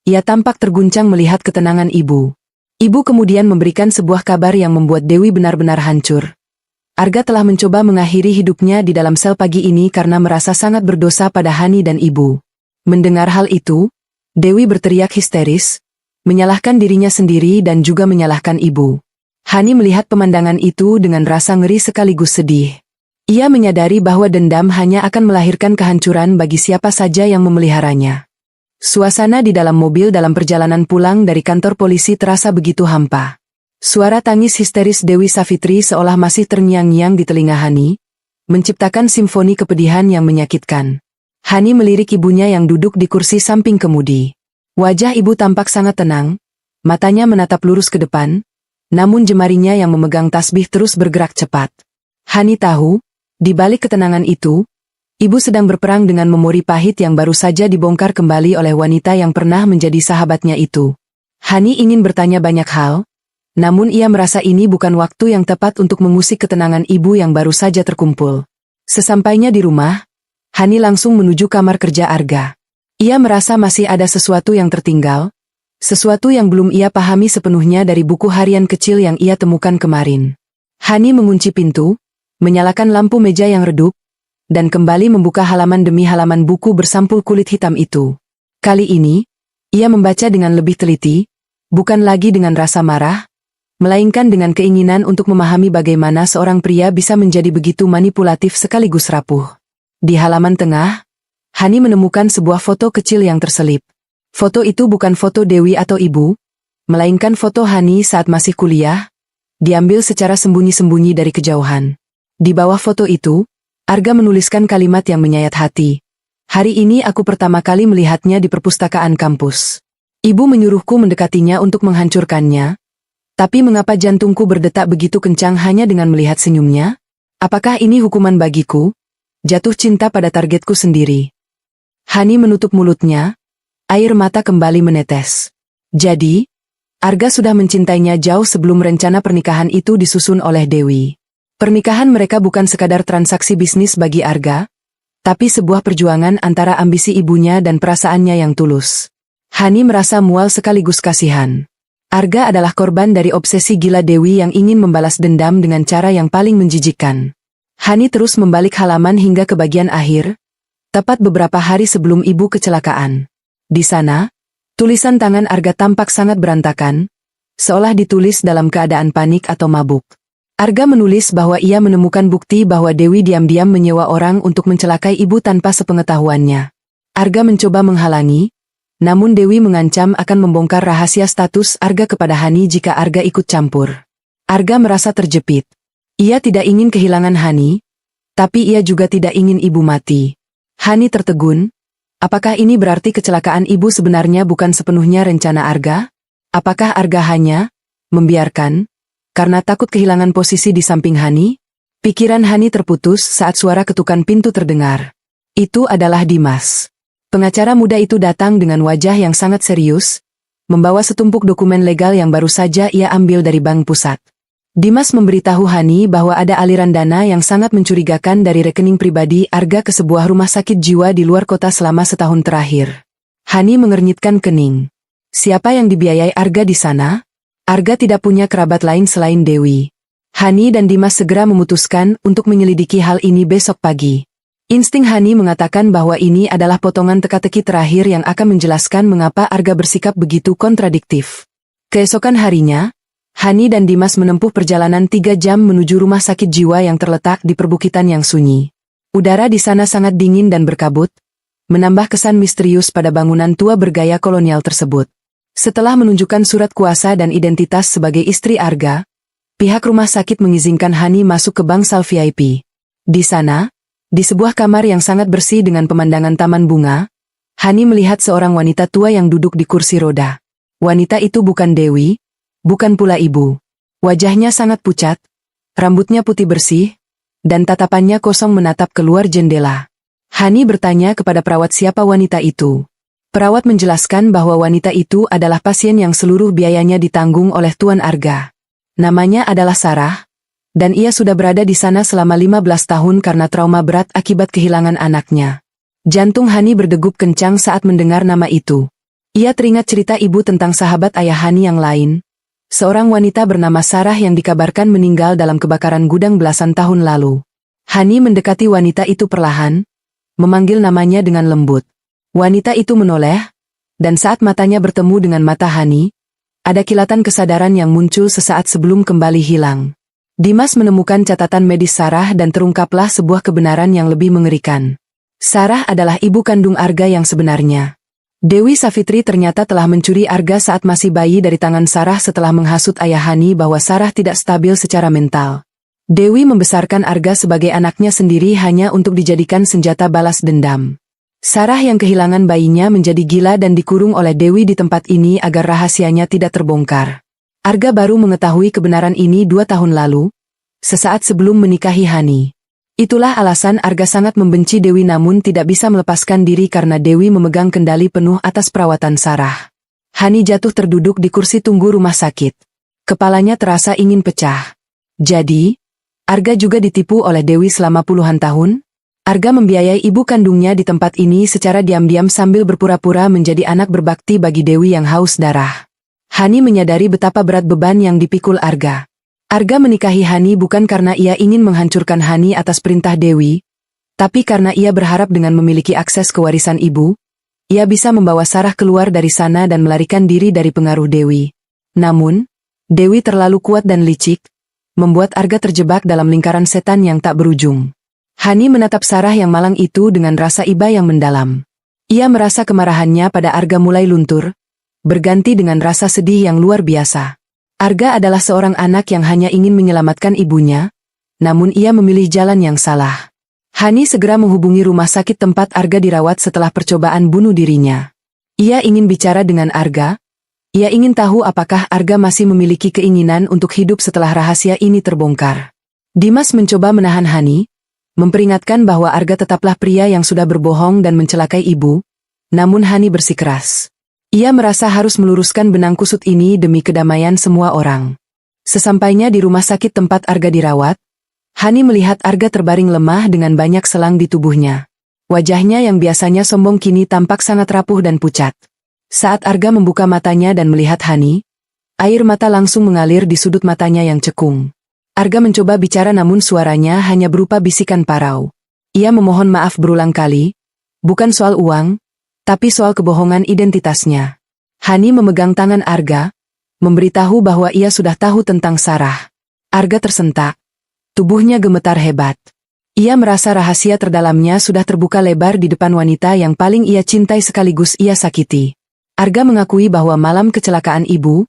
Ia tampak terguncang melihat ketenangan ibu. Ibu kemudian memberikan sebuah kabar yang membuat Dewi benar-benar hancur. Arga telah mencoba mengakhiri hidupnya di dalam sel pagi ini karena merasa sangat berdosa pada Hani dan ibu. Mendengar hal itu, Dewi berteriak histeris, menyalahkan dirinya sendiri dan juga menyalahkan ibu. Hani melihat pemandangan itu dengan rasa ngeri sekaligus sedih. Ia menyadari bahwa dendam hanya akan melahirkan kehancuran bagi siapa saja yang memeliharanya. Suasana di dalam mobil dalam perjalanan pulang dari kantor polisi terasa begitu hampa. Suara tangis histeris Dewi Savitri seolah masih terngiang-ngiang di telinga Hani, menciptakan simfoni kepedihan yang menyakitkan. Hani melirik ibunya yang duduk di kursi samping kemudi. Wajah ibu tampak sangat tenang, matanya menatap lurus ke depan, namun jemarinya yang memegang tasbih terus bergerak cepat. Hani tahu, di balik ketenangan itu, ibu sedang berperang dengan memori pahit yang baru saja dibongkar kembali oleh wanita yang pernah menjadi sahabatnya itu. Hani ingin bertanya banyak hal, namun ia merasa ini bukan waktu yang tepat untuk mengusik ketenangan ibu yang baru saja terkumpul. Sesampainya di rumah, Hani langsung menuju kamar kerja Arga. Ia merasa masih ada sesuatu yang tertinggal, sesuatu yang belum ia pahami sepenuhnya dari buku harian kecil yang ia temukan kemarin. Hani mengunci pintu, menyalakan lampu meja yang redup, dan kembali membuka halaman demi halaman buku bersampul kulit hitam itu. Kali ini, ia membaca dengan lebih teliti, bukan lagi dengan rasa marah, melainkan dengan keinginan untuk memahami bagaimana seorang pria bisa menjadi begitu manipulatif sekaligus rapuh. Di halaman tengah, Hani menemukan sebuah foto kecil yang terselip. Foto itu bukan foto Dewi atau ibu, melainkan foto Hani saat masih kuliah, diambil secara sembunyi-sembunyi dari kejauhan. Di bawah foto itu, Arga menuliskan kalimat yang menyayat hati. Hari ini aku pertama kali melihatnya di perpustakaan kampus. Ibu menyuruhku mendekatinya untuk menghancurkannya, tapi mengapa jantungku berdetak begitu kencang hanya dengan melihat senyumnya? Apakah ini hukuman bagiku? Jatuh cinta pada targetku sendiri. Hani menutup mulutnya, air mata kembali menetes. Jadi, Arga sudah mencintainya jauh sebelum rencana pernikahan itu disusun oleh Dewi. Pernikahan mereka bukan sekadar transaksi bisnis bagi Arga, tapi sebuah perjuangan antara ambisi ibunya dan perasaannya yang tulus. Hani merasa mual sekaligus kasihan. Arga adalah korban dari obsesi gila Dewi yang ingin membalas dendam dengan cara yang paling menjijikkan. Hani terus membalik halaman hingga ke bagian akhir, tepat beberapa hari sebelum ibu kecelakaan. Di sana, Tulisan tangan Arga tampak sangat berantakan, seolah ditulis dalam keadaan panik atau mabuk. Arga menulis bahwa ia menemukan bukti bahwa Dewi diam-diam menyewa orang untuk mencelakai ibu tanpa sepengetahuannya. Arga mencoba menghalangi, namun Dewi mengancam akan membongkar rahasia status Arga kepada Hani jika Arga ikut campur. Arga merasa terjepit. Ia tidak ingin kehilangan Hani, tapi ia juga tidak ingin ibu mati. Hani tertegun. Apakah ini berarti kecelakaan ibu sebenarnya bukan sepenuhnya rencana Arga? Apakah Arga hanya membiarkan karena takut kehilangan posisi di samping Hani? Pikiran Hani terputus saat suara ketukan pintu terdengar. Itu adalah Dimas. Pengacara muda itu datang dengan wajah yang sangat serius, membawa setumpuk dokumen legal yang baru saja ia ambil dari bank pusat. Dimas memberitahu Hani bahwa ada aliran dana yang sangat mencurigakan dari rekening pribadi Arga ke sebuah rumah sakit jiwa di luar kota selama setahun terakhir. Hani mengernyitkan kening. Siapa yang dibiayai Arga di sana? Arga tidak punya kerabat lain selain Dewi. Hani dan Dimas segera memutuskan untuk menyelidiki hal ini besok pagi. Insting Hani mengatakan bahwa ini adalah potongan teka-teki terakhir yang akan menjelaskan mengapa Arga bersikap begitu kontradiktif. Keesokan harinya, Hani dan Dimas menempuh perjalanan 3 jam menuju rumah sakit jiwa yang terletak di perbukitan yang sunyi. Udara di sana sangat dingin dan berkabut, menambah kesan misterius pada bangunan tua bergaya kolonial tersebut. Setelah menunjukkan surat kuasa dan identitas sebagai istri Arga, pihak rumah sakit mengizinkan Hani masuk ke bangsal VIP. Di sana, di sebuah kamar yang sangat bersih dengan pemandangan taman bunga, Hani melihat seorang wanita tua yang duduk di kursi roda. Wanita itu bukan Dewi, bukan pula ibu. Wajahnya sangat pucat, rambutnya putih bersih, dan tatapannya kosong menatap keluar jendela. Hani bertanya kepada perawat siapa wanita itu. Perawat menjelaskan bahwa wanita itu adalah pasien yang seluruh biayanya ditanggung oleh Tuan Arga. Namanya adalah Sarah, dan ia sudah berada di sana selama 15 tahun karena trauma berat akibat kehilangan anaknya. Jantung Hani berdegup kencang saat mendengar nama itu. Ia teringat cerita ibu tentang sahabat ayah Hani yang lain, seorang wanita bernama Sarah yang dikabarkan meninggal dalam kebakaran gudang belasan tahun lalu. Hani mendekati wanita itu perlahan, memanggil namanya dengan lembut. Wanita itu menoleh, dan saat matanya bertemu dengan mata Hani, ada kilatan kesadaran yang muncul sesaat sebelum kembali hilang. Dimas menemukan catatan medis Sarah dan terungkaplah sebuah kebenaran yang lebih mengerikan. Sarah adalah ibu kandung Arga yang sebenarnya. Dewi Savitri ternyata telah mencuri Arga saat masih bayi dari tangan Sarah setelah menghasut ayah Hani bahwa Sarah tidak stabil secara mental. Dewi membesarkan Arga sebagai anaknya sendiri hanya untuk dijadikan senjata balas dendam. Sarah yang kehilangan bayinya menjadi gila dan dikurung oleh Dewi di tempat ini agar rahasianya tidak terbongkar. Arga baru mengetahui kebenaran ini 2 tahun lalu, sesaat sebelum menikahi Hani. Itulah alasan Arga sangat membenci Dewi namun tidak bisa melepaskan diri karena Dewi memegang kendali penuh atas perawatan Sarah. Hani jatuh terduduk di kursi tunggu rumah sakit. Kepalanya terasa ingin pecah. Jadi, Arga juga ditipu oleh Dewi selama puluhan tahun? Arga membiayai ibu kandungnya di tempat ini secara diam-diam sambil berpura-pura menjadi anak berbakti bagi Dewi yang haus darah. Hani menyadari betapa berat beban yang dipikul Arga. Arga menikahi Hani bukan karena ia ingin menghancurkan Hani atas perintah Dewi, tapi karena ia berharap dengan memiliki akses ke warisan ibu, ia bisa membawa Sarah keluar dari sana dan melarikan diri dari pengaruh Dewi. Namun, Dewi terlalu kuat dan licik, membuat Arga terjebak dalam lingkaran setan yang tak berujung. Hani menatap Sarah yang malang itu dengan rasa iba yang mendalam. Ia merasa kemarahannya pada Arga mulai luntur, berganti dengan rasa sedih yang luar biasa. Arga adalah seorang anak yang hanya ingin menyelamatkan ibunya, namun ia memilih jalan yang salah. Hani segera menghubungi rumah sakit tempat Arga dirawat setelah percobaan bunuh dirinya. Ia ingin bicara dengan Arga. Ia ingin tahu apakah Arga masih memiliki keinginan untuk hidup setelah rahasia ini terbongkar. Dimas mencoba menahan Hani, memperingatkan bahwa Arga tetaplah pria yang sudah berbohong dan mencelakai ibu, namun Hani bersikeras. Ia merasa harus meluruskan benang kusut ini demi kedamaian semua orang. Sesampainya di rumah sakit tempat Arga dirawat, Hani melihat Arga terbaring lemah dengan banyak selang di tubuhnya. Wajahnya yang biasanya sombong kini tampak sangat rapuh dan pucat. Saat Arga membuka matanya dan melihat Hani, air mata langsung mengalir di sudut matanya yang cekung. Arga mencoba bicara namun suaranya hanya berupa bisikan parau. Ia memohon maaf berulang kali, bukan soal uang, tapi soal kebohongan identitasnya. Hani memegang tangan Arga, memberitahu bahwa ia sudah tahu tentang Sarah. Arga tersentak. Tubuhnya gemetar hebat. Ia merasa rahasia terdalamnya sudah terbuka lebar di depan wanita yang paling ia cintai sekaligus ia sakiti. Arga mengakui bahwa malam kecelakaan ibu,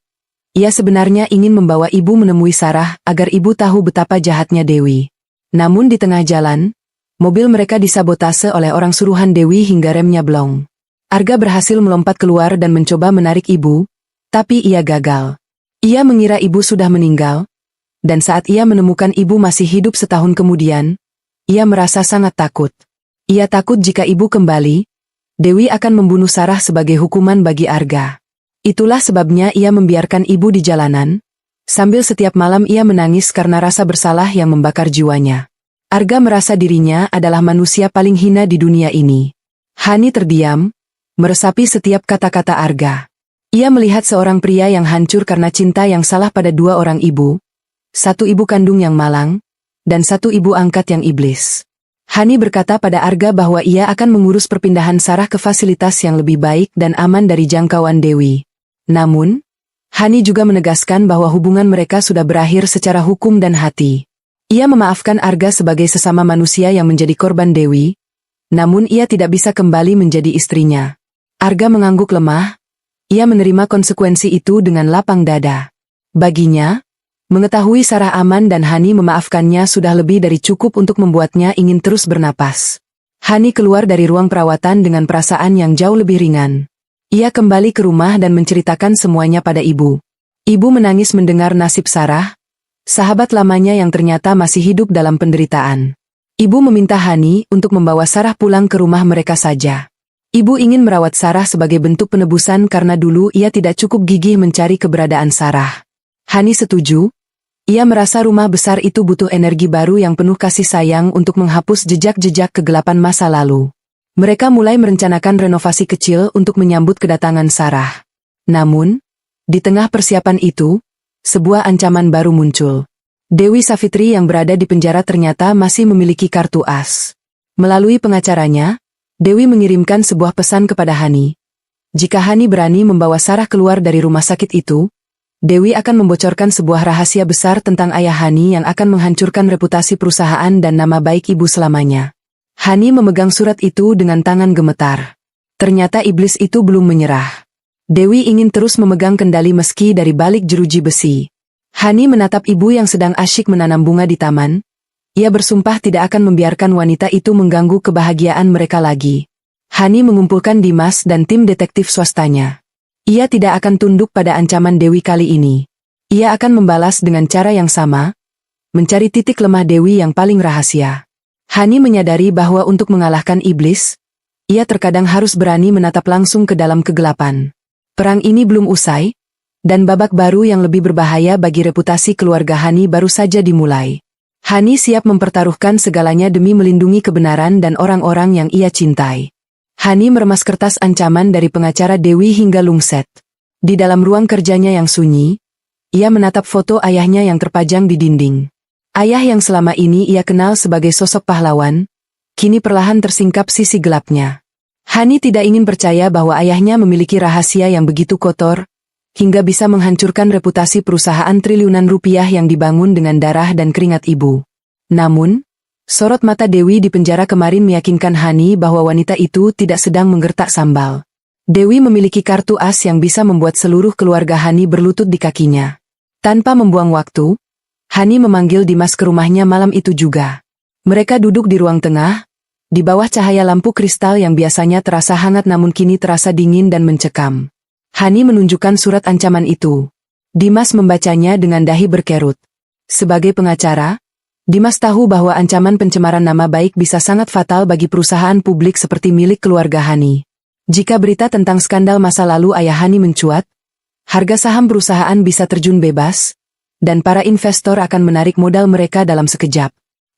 ia sebenarnya ingin membawa ibu menemui Sarah agar ibu tahu betapa jahatnya Dewi. Namun di tengah jalan, mobil mereka disabotase oleh orang suruhan Dewi hingga remnya blong. Arga berhasil melompat keluar dan mencoba menarik ibu, tapi ia gagal. Ia mengira ibu sudah meninggal, dan saat ia menemukan ibu masih hidup setahun kemudian, ia merasa sangat takut. Ia takut jika ibu kembali, Dewi akan membunuh Sarah sebagai hukuman bagi Arga. Itulah sebabnya ia membiarkan ibu di jalanan, sambil setiap malam ia menangis karena rasa bersalah yang membakar jiwanya. Arga merasa dirinya adalah manusia paling hina di dunia ini. Hani terdiam, meresapi setiap kata-kata Arga. Ia melihat seorang pria yang hancur karena cinta yang salah pada dua orang ibu, satu ibu kandung yang malang, dan satu ibu angkat yang iblis. Hani berkata pada Arga bahwa ia akan mengurus perpindahan Sarah ke fasilitas yang lebih baik dan aman dari jangkauan Dewi. Namun, Hani juga menegaskan bahwa hubungan mereka sudah berakhir secara hukum dan hati. Ia memaafkan Arga sebagai sesama manusia yang menjadi korban Dewi, namun ia tidak bisa kembali menjadi istrinya. Arga mengangguk lemah, ia menerima konsekuensi itu dengan lapang dada. Baginya, mengetahui Sarah aman dan Hani memaafkannya sudah lebih dari cukup untuk membuatnya ingin terus bernapas. Hani keluar dari ruang perawatan dengan perasaan yang jauh lebih ringan. Ia kembali ke rumah dan menceritakan semuanya pada ibu. Ibu menangis mendengar nasib Sarah, sahabat lamanya yang ternyata masih hidup dalam penderitaan. Ibu meminta Hani untuk membawa Sarah pulang ke rumah mereka saja. Ibu ingin merawat Sarah sebagai bentuk penebusan karena dulu ia tidak cukup gigih mencari keberadaan Sarah. Hani setuju. Ia merasa rumah besar itu butuh energi baru yang penuh kasih sayang untuk menghapus jejak-jejak kegelapan masa lalu. Mereka mulai merencanakan renovasi kecil untuk menyambut kedatangan Sarah. Namun, di tengah persiapan itu, sebuah ancaman baru muncul. Dewi Savitri yang berada di penjara ternyata masih memiliki kartu as. Melalui pengacaranya, Dewi mengirimkan sebuah pesan kepada Hani. Jika Hani berani membawa Sarah keluar dari rumah sakit itu, Dewi akan membocorkan sebuah rahasia besar tentang ayah Hani yang akan menghancurkan reputasi perusahaan dan nama baik ibu selamanya. Hani memegang surat itu dengan tangan gemetar. Ternyata iblis itu belum menyerah. Dewi ingin terus memegang kendali meski dari balik jeruji besi. Hani menatap ibu yang sedang asyik menanam bunga di taman. Ia bersumpah tidak akan membiarkan wanita itu mengganggu kebahagiaan mereka lagi. Hani mengumpulkan Dimas dan tim detektif swastanya. Ia tidak akan tunduk pada ancaman Dewi kali ini. Ia akan membalas dengan cara yang sama, mencari titik lemah Dewi yang paling rahasia. Hani menyadari bahwa untuk mengalahkan iblis, ia terkadang harus berani menatap langsung ke dalam kegelapan. Perang ini belum usai, dan babak baru yang lebih berbahaya bagi reputasi keluarga Hani baru saja dimulai. Hani siap mempertaruhkan segalanya demi melindungi kebenaran dan orang-orang yang ia cintai. Hani meremas kertas ancaman dari pengacara Dewi hingga lungset. Di dalam ruang kerjanya yang sunyi, ia menatap foto ayahnya yang terpajang di dinding. Ayah yang selama ini ia kenal sebagai sosok pahlawan, kini perlahan tersingkap sisi gelapnya. Hani tidak ingin percaya bahwa ayahnya memiliki rahasia yang begitu kotor, hingga bisa menghancurkan reputasi perusahaan triliunan rupiah yang dibangun dengan darah dan keringat ibu. Namun, sorot mata Dewi di penjara kemarin meyakinkan Hani bahwa wanita itu tidak sedang menggertak sambal. Dewi memiliki kartu as yang bisa membuat seluruh keluarga Hani berlutut di kakinya. Tanpa membuang waktu, Hani memanggil Dimas ke rumahnya malam itu juga. Mereka duduk di ruang tengah, di bawah cahaya lampu kristal yang biasanya terasa hangat namun kini terasa dingin dan mencekam. Hani menunjukkan surat ancaman itu. Dimas membacanya dengan dahi berkerut. Sebagai pengacara, Dimas tahu bahwa ancaman pencemaran nama baik bisa sangat fatal bagi perusahaan publik seperti milik keluarga Hani. Jika berita tentang skandal masa lalu ayah Hani mencuat, harga saham perusahaan bisa terjun bebas, dan para investor akan menarik modal mereka dalam sekejap.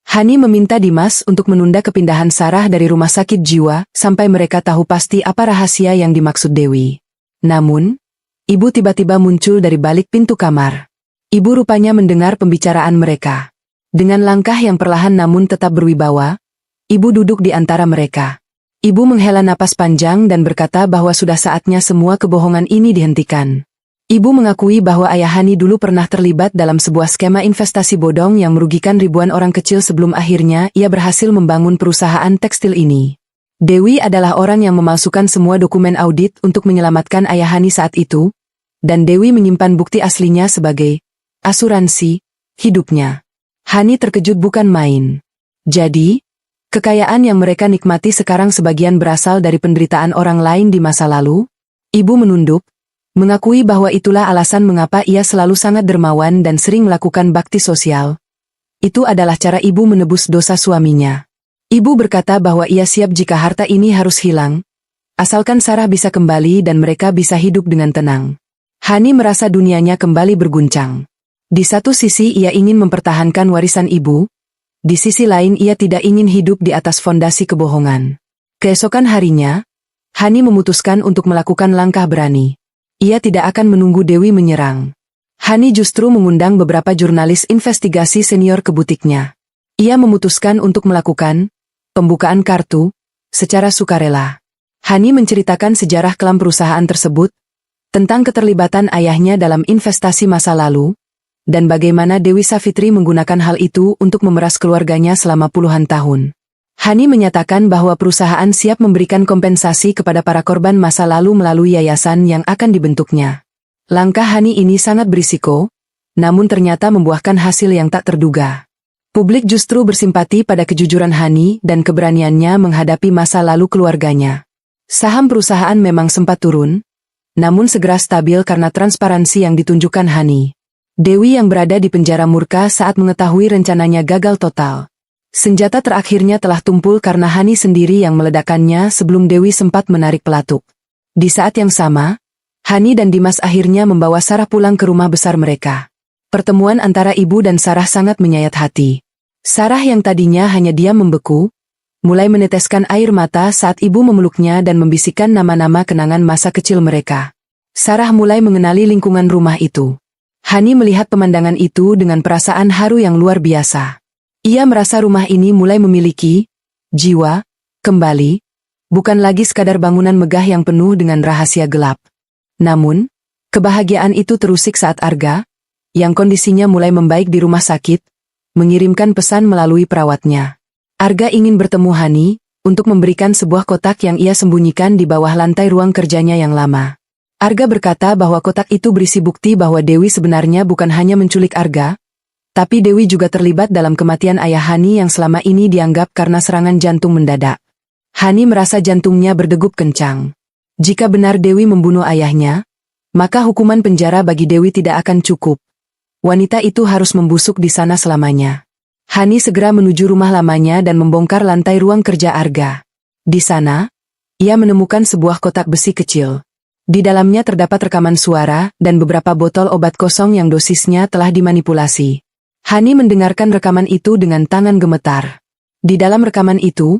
Hani meminta Dimas untuk menunda kepindahan Sarah dari rumah sakit jiwa sampai mereka tahu pasti apa rahasia yang dimaksud Dewi. Namun, ibu tiba-tiba muncul dari balik pintu kamar. Ibu rupanya mendengar pembicaraan mereka. Dengan langkah yang perlahan namun tetap berwibawa, ibu duduk di antara mereka. Ibu menghela napas panjang dan berkata bahwa sudah saatnya semua kebohongan ini dihentikan. Ibu mengakui bahwa ayah Hani dulu pernah terlibat dalam sebuah skema investasi bodong yang merugikan ribuan orang kecil sebelum akhirnya ia berhasil membangun perusahaan tekstil ini. Dewi adalah orang yang memalsukan semua dokumen audit untuk menyelamatkan ayah Hani saat itu, dan Dewi menyimpan bukti aslinya sebagai asuransi hidupnya. Hani terkejut bukan main. Jadi, kekayaan yang mereka nikmati sekarang sebagian berasal dari penderitaan orang lain di masa lalu? Ibu menunduk, mengakui bahwa itulah alasan mengapa ia selalu sangat dermawan dan sering melakukan bakti sosial. Itu adalah cara ibu menebus dosa suaminya. Ibu berkata bahwa ia siap jika harta ini harus hilang, asalkan Sarah bisa kembali dan mereka bisa hidup dengan tenang. Hani merasa dunianya kembali berguncang. Di satu sisi ia ingin mempertahankan warisan ibu, di sisi lain ia tidak ingin hidup di atas fondasi kebohongan. Keesokan harinya, Hani memutuskan untuk melakukan langkah berani. Ia tidak akan menunggu Dewi menyerang. Hani justru mengundang beberapa jurnalis investigasi senior ke butiknya. Ia memutuskan untuk melakukan pembukaan kartu secara sukarela. Hani menceritakan sejarah kelam perusahaan tersebut, tentang keterlibatan ayahnya dalam investasi masa lalu, dan bagaimana Dewi Savitri menggunakan hal itu untuk memeras keluarganya selama puluhan tahun. Hani menyatakan bahwa perusahaan siap memberikan kompensasi kepada para korban masa lalu melalui yayasan yang akan dibentuknya. Langkah Hani ini sangat berisiko, namun ternyata membuahkan hasil yang tak terduga. Publik justru bersimpati pada kejujuran Hani dan keberaniannya menghadapi masa lalu keluarganya. Saham perusahaan memang sempat turun, namun segera stabil karena transparansi yang ditunjukkan Hani. Dewi yang berada di penjara murka saat mengetahui rencananya gagal total. Senjata terakhirnya telah tumpul karena Hani sendiri yang meledakkannya sebelum Dewi sempat menarik pelatuk. Di saat yang sama, Hani dan Dimas akhirnya membawa Sarah pulang ke rumah besar mereka. Pertemuan antara ibu dan Sarah sangat menyayat hati. Sarah yang tadinya hanya diam membeku, mulai meneteskan air mata saat ibu memeluknya dan membisikkan nama-nama kenangan masa kecil mereka. Sarah mulai mengenali lingkungan rumah itu. Hani melihat pemandangan itu dengan perasaan haru yang luar biasa. Ia merasa rumah ini mulai memiliki jiwa kembali, bukan lagi sekadar bangunan megah yang penuh dengan rahasia gelap. Namun, kebahagiaan itu terusik saat Arga, yang kondisinya mulai membaik di rumah sakit, mengirimkan pesan melalui perawatnya. Arga ingin bertemu Hani, untuk memberikan sebuah kotak yang ia sembunyikan di bawah lantai ruang kerjanya yang lama. Arga berkata bahwa kotak itu berisi bukti bahwa Dewi sebenarnya bukan hanya menculik Arga, tapi Dewi juga terlibat dalam kematian ayah Hani yang selama ini dianggap karena serangan jantung mendadak. Hani merasa jantungnya berdegup kencang. Jika benar Dewi membunuh ayahnya, maka hukuman penjara bagi Dewi tidak akan cukup. Wanita itu harus membusuk di sana selamanya. Hani segera menuju rumah lamanya dan membongkar lantai ruang kerja Arga. Di sana, ia menemukan sebuah kotak besi kecil. Di dalamnya terdapat rekaman suara dan beberapa botol obat kosong yang dosisnya telah dimanipulasi. Hani mendengarkan rekaman itu dengan tangan gemetar. Di dalam rekaman itu,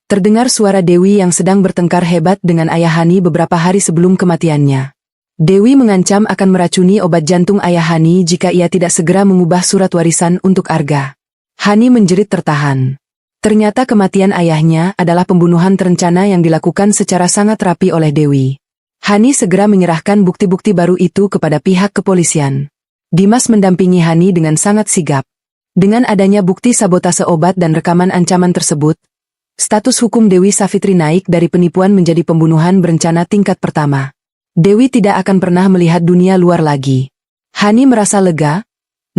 terdengar suara Dewi yang sedang bertengkar hebat dengan ayah Hani beberapa hari sebelum kematiannya. Dewi mengancam akan meracuni obat jantung ayah Hani jika ia tidak segera mengubah surat warisan untuk Arga. Hani menjerit tertahan. Ternyata kematian ayahnya adalah pembunuhan terencana yang dilakukan secara sangat rapi oleh Dewi. Hani segera menyerahkan bukti-bukti baru itu kepada pihak kepolisian. Dimas mendampingi Hani dengan sangat sigap. Dengan adanya bukti sabotase obat dan rekaman ancaman tersebut, status hukum Dewi Savitri naik dari penipuan menjadi pembunuhan berencana tingkat pertama. Dewi tidak akan pernah melihat dunia luar lagi. Hani merasa lega,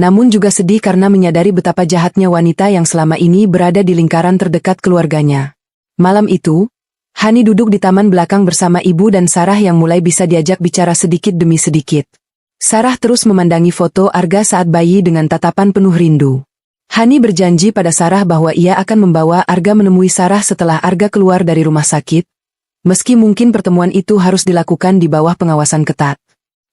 namun juga sedih karena menyadari betapa jahatnya wanita yang selama ini berada di lingkaran terdekat keluarganya. Malam itu, Hani duduk di taman belakang bersama ibu dan Sarah yang mulai bisa diajak bicara sedikit demi sedikit. Sarah terus memandangi foto Arga saat bayi dengan tatapan penuh rindu. Hani berjanji pada Sarah bahwa ia akan membawa Arga menemui Sarah setelah Arga keluar dari rumah sakit, meski mungkin pertemuan itu harus dilakukan di bawah pengawasan ketat.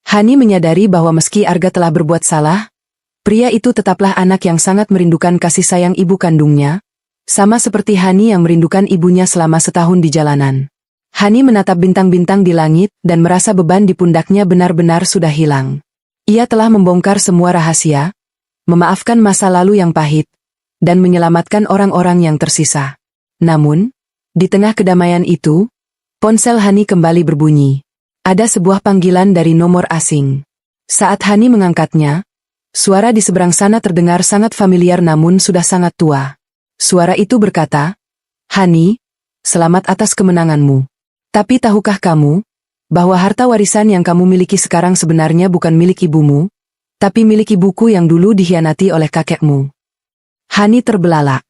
Hani menyadari bahwa meski Arga telah berbuat salah, pria itu tetaplah anak yang sangat merindukan kasih sayang ibu kandungnya, sama seperti Hani yang merindukan ibunya selama setahun di jalanan. Hani menatap bintang-bintang di langit dan merasa beban di pundaknya benar-benar sudah hilang. Ia telah membongkar semua rahasia, memaafkan masa lalu yang pahit, dan menyelamatkan orang-orang yang tersisa. Namun, Di tengah kedamaian itu, ponsel Hani kembali berbunyi. Ada sebuah panggilan dari nomor asing. Saat Hani mengangkatnya, suara di seberang sana terdengar sangat familiar namun sudah sangat tua. Suara itu berkata, "Hani, selamat atas kemenanganmu. Tapi tahukah kamu, bahwa harta warisan yang kamu miliki sekarang sebenarnya bukan milik ibumu, tapi milik ibuku yang dulu dikhianati oleh kakekmu." Hani terbelalak.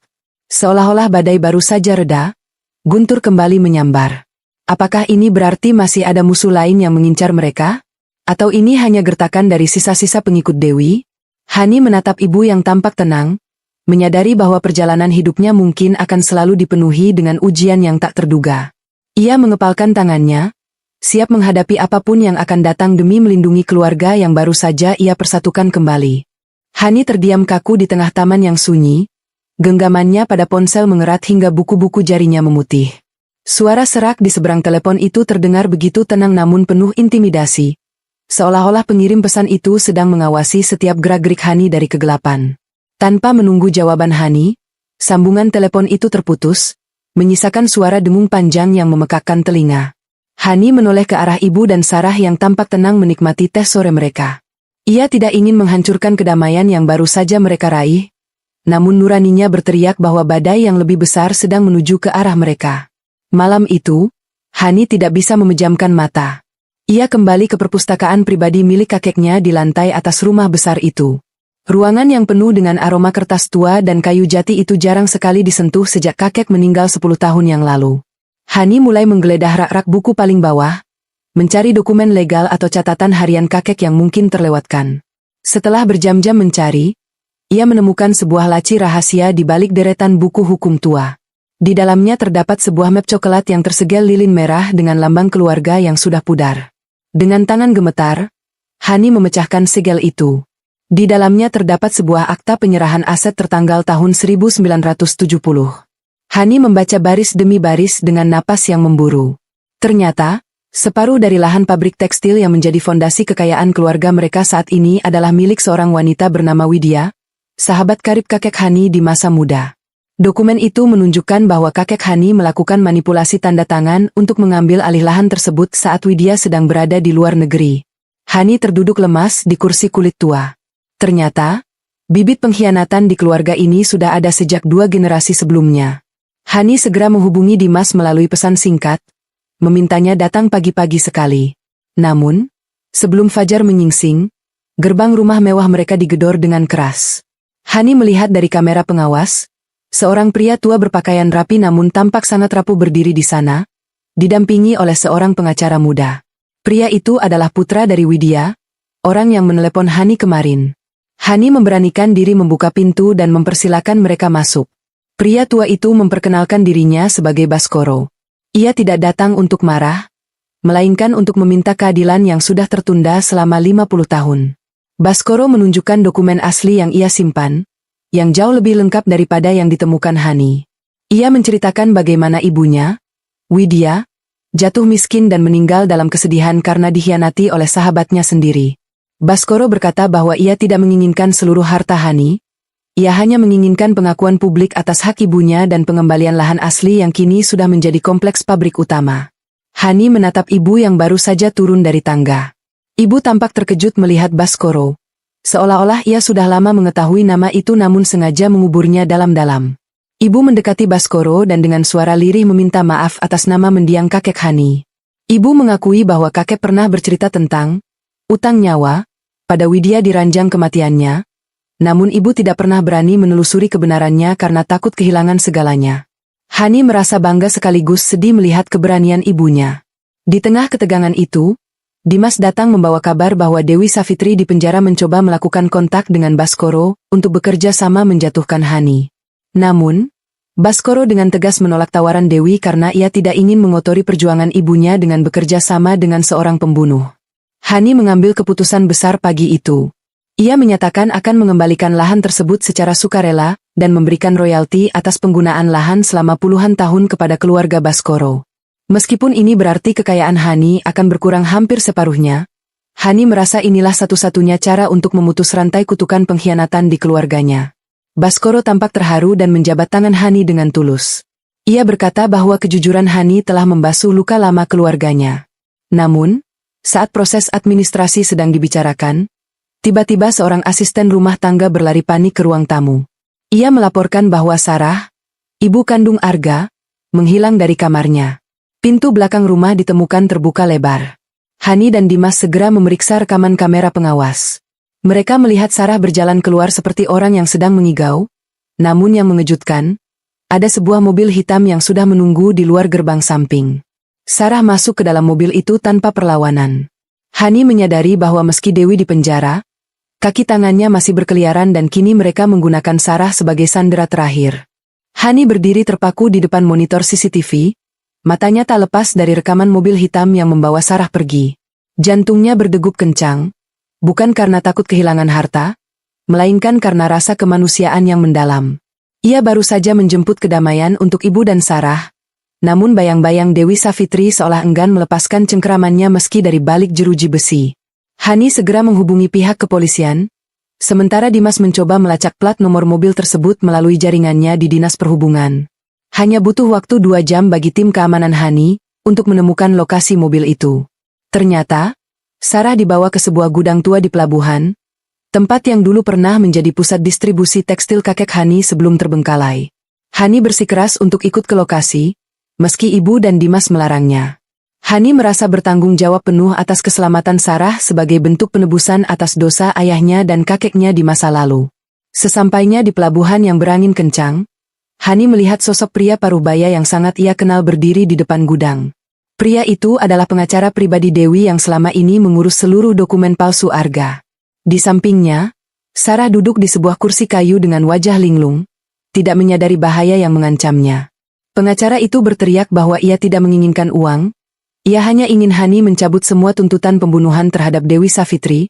Seolah-olah badai baru saja reda, guntur kembali menyambar. Apakah ini berarti masih ada musuh lain yang mengincar mereka? Atau ini hanya gertakan dari sisa-sisa pengikut Dewi? Hani menatap ibu yang tampak tenang, menyadari bahwa perjalanan hidupnya mungkin akan selalu dipenuhi dengan ujian yang tak terduga. Ia mengepalkan tangannya, siap menghadapi apapun yang akan datang demi melindungi keluarga yang baru saja ia persatukan kembali. Hani terdiam kaku di tengah taman yang sunyi, genggamannya pada ponsel mengerat hingga buku-buku jarinya memutih. Suara serak di seberang telepon itu terdengar begitu tenang namun penuh intimidasi. Seolah-olah pengirim pesan itu sedang mengawasi setiap gerak-gerik Hani dari kegelapan. Tanpa menunggu jawaban Hani, sambungan telepon itu terputus, menyisakan suara dengung panjang yang memekakkan telinga. Hani menoleh ke arah ibu dan Sarah yang tampak tenang menikmati teh sore mereka. Ia tidak ingin menghancurkan kedamaian yang baru saja mereka raih, namun nuraninya berteriak bahwa badai yang lebih besar sedang menuju ke arah mereka. Malam itu, Hani tidak bisa memejamkan mata. Ia kembali ke perpustakaan pribadi milik kakeknya di lantai atas rumah besar itu. Ruangan yang penuh dengan aroma kertas tua dan kayu jati itu jarang sekali disentuh sejak kakek meninggal 10 tahun yang lalu. Hani mulai menggeledah rak-rak buku paling bawah, mencari dokumen legal atau catatan harian kakek yang mungkin terlewatkan. Setelah berjam-jam mencari, ia menemukan sebuah laci rahasia di balik deretan buku hukum tua. Di dalamnya terdapat sebuah map coklat yang tersegel lilin merah dengan lambang keluarga yang sudah pudar. Dengan tangan gemetar, Hani memecahkan segel itu. Di dalamnya terdapat sebuah akta penyerahan aset tertanggal tahun 1970. Hani membaca baris demi baris dengan napas yang memburu. Ternyata, separuh dari lahan pabrik tekstil yang menjadi fondasi kekayaan keluarga mereka saat ini adalah milik seorang wanita bernama Widya, sahabat karib kakek Hani di masa muda. Dokumen itu menunjukkan bahwa kakek Hani melakukan manipulasi tanda tangan untuk mengambil alih lahan tersebut saat Widya sedang berada di luar negeri. Hani terduduk lemas di kursi kulit tua. Ternyata, bibit pengkhianatan di keluarga ini sudah ada sejak 2 generasi sebelumnya. Hani segera menghubungi Dimas melalui pesan singkat, memintanya datang pagi-pagi sekali. Namun, sebelum fajar menyingsing, gerbang rumah mewah mereka digedor dengan keras. Hani melihat dari kamera pengawas, seorang pria tua berpakaian rapi namun tampak sangat rapuh berdiri di sana, didampingi oleh seorang pengacara muda. Pria itu adalah putra dari Widya, orang yang menelepon Hani kemarin. Hani memberanikan diri membuka pintu dan mempersilakan mereka masuk. Pria tua itu memperkenalkan dirinya sebagai Baskoro. Ia tidak datang untuk marah, melainkan untuk meminta keadilan yang sudah tertunda selama 50 tahun. Baskoro menunjukkan dokumen asli yang ia simpan, yang jauh lebih lengkap daripada yang ditemukan Hani. Ia menceritakan bagaimana ibunya, Widya, jatuh miskin dan meninggal dalam kesedihan karena dikhianati oleh sahabatnya sendiri. Baskoro berkata bahwa ia tidak menginginkan seluruh harta Hani, ia hanya menginginkan pengakuan publik atas hak ibunya dan pengembalian lahan asli yang kini sudah menjadi kompleks pabrik utama. Hani menatap ibu yang baru saja turun dari tangga. Ibu tampak terkejut melihat Baskoro. Seolah-olah ia sudah lama mengetahui nama itu namun sengaja menguburnya dalam-dalam. Ibu mendekati Baskoro dan dengan suara lirih meminta maaf atas nama mendiang kakek Hani. Ibu mengakui bahwa kakek pernah bercerita tentang utang nyawa pada Widya di ranjang kematiannya, namun ibu tidak pernah berani menelusuri kebenarannya karena takut kehilangan segalanya. Hani merasa bangga sekaligus sedih melihat keberanian ibunya. Di tengah ketegangan itu, Dimas datang membawa kabar bahwa Dewi Savitri di penjara mencoba melakukan kontak dengan Baskoro untuk bekerja sama menjatuhkan Hani. Namun, Baskoro dengan tegas menolak tawaran Dewi karena ia tidak ingin mengotori perjuangan ibunya dengan bekerja sama dengan seorang pembunuh. Hani mengambil keputusan besar pagi itu. Ia menyatakan akan mengembalikan lahan tersebut secara sukarela dan memberikan royalti atas penggunaan lahan selama puluhan tahun kepada keluarga Baskoro. Meskipun ini berarti kekayaan Hani akan berkurang hampir separuhnya, Hani merasa inilah satu-satunya cara untuk memutus rantai kutukan pengkhianatan di keluarganya. Baskoro tampak terharu dan menjabat tangan Hani dengan tulus. Ia berkata bahwa kejujuran Hani telah membasuh luka lama keluarganya. Namun, saat proses administrasi sedang dibicarakan, tiba-tiba seorang asisten rumah tangga berlari panik ke ruang tamu. Ia melaporkan bahwa Sarah, ibu kandung Arga, menghilang dari kamarnya. Pintu belakang rumah ditemukan terbuka lebar. Hani dan Dimas segera memeriksa rekaman kamera pengawas. Mereka melihat Sarah berjalan keluar seperti orang yang sedang mengigau, namun yang mengejutkan, ada sebuah mobil hitam yang sudah menunggu di luar gerbang samping. Sarah masuk ke dalam mobil itu tanpa perlawanan. Hani menyadari bahwa meski Dewi di penjara, kaki tangannya masih berkeliaran dan kini mereka menggunakan Sarah sebagai sandera terakhir. Hani berdiri terpaku di depan monitor CCTV, matanya tak lepas dari rekaman mobil hitam yang membawa Sarah pergi. Jantungnya berdegup kencang, bukan karena takut kehilangan harta, melainkan karena rasa kemanusiaan yang mendalam. Ia baru saja menjemput kedamaian untuk ibu dan Sarah, namun bayang-bayang Dewi Savitri seolah enggan melepaskan cengkeramannya meski dari balik jeruji besi. Hani segera menghubungi pihak kepolisian, sementara Dimas mencoba melacak plat nomor mobil tersebut melalui jaringannya di Dinas Perhubungan. Hanya butuh waktu 2 jam bagi tim keamanan Hani untuk menemukan lokasi mobil itu. Ternyata, Sarah dibawa ke sebuah gudang tua di pelabuhan, tempat yang dulu pernah menjadi pusat distribusi tekstil kakek Hani sebelum terbengkalai. Hani bersikeras untuk ikut ke lokasi, meski ibu dan Dimas melarangnya. Hani merasa bertanggung jawab penuh atas keselamatan Sarah sebagai bentuk penebusan atas dosa ayahnya dan kakeknya di masa lalu. Sesampainya di pelabuhan yang berangin kencang, Hani melihat sosok pria parubaya yang sangat ia kenal berdiri di depan gudang. Pria itu adalah pengacara pribadi Dewi yang selama ini mengurus seluruh dokumen palsu Arga. Di sampingnya, Sarah duduk di sebuah kursi kayu dengan wajah linglung, tidak menyadari bahaya yang mengancamnya. Pengacara itu berteriak bahwa ia tidak menginginkan uang, ia hanya ingin Hani mencabut semua tuntutan pembunuhan terhadap Dewi Savitri,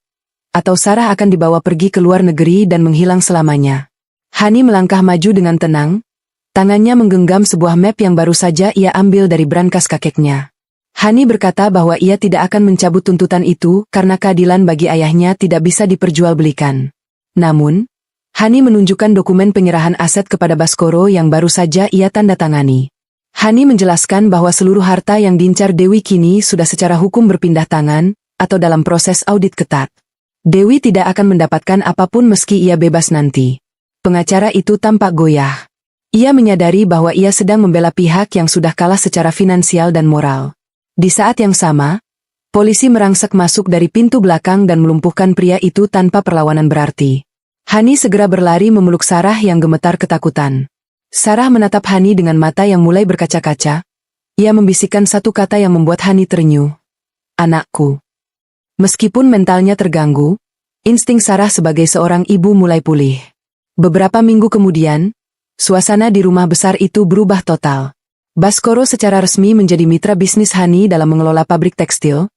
atau Sarah akan dibawa pergi ke luar negeri dan menghilang selamanya. Hani melangkah maju dengan tenang, tangannya menggenggam sebuah map yang baru saja ia ambil dari brankas kakeknya. Hani berkata bahwa ia tidak akan mencabut tuntutan itu karena keadilan bagi ayahnya tidak bisa diperjualbelikan. Namun, Hani menunjukkan dokumen penyerahan aset kepada Baskoro yang baru saja ia tanda tangani. Hani menjelaskan bahwa seluruh harta yang diincar Dewi kini sudah secara hukum berpindah tangan, atau dalam proses audit ketat. Dewi tidak akan mendapatkan apapun meski ia bebas nanti. Pengacara itu tampak goyah. Ia menyadari bahwa ia sedang membela pihak yang sudah kalah secara finansial dan moral. Di saat yang sama, polisi merangsek masuk dari pintu belakang dan melumpuhkan pria itu tanpa perlawanan berarti. Hani segera berlari memeluk Sarah yang gemetar ketakutan. Sarah menatap Hani dengan mata yang mulai berkaca-kaca. Ia membisikkan satu kata yang membuat Hani terenyuh. Anakku. Meskipun mentalnya terganggu, insting Sarah sebagai seorang ibu mulai pulih. Beberapa minggu kemudian, suasana di rumah besar itu berubah total. Baskoro secara resmi menjadi mitra bisnis Hani dalam mengelola pabrik tekstil,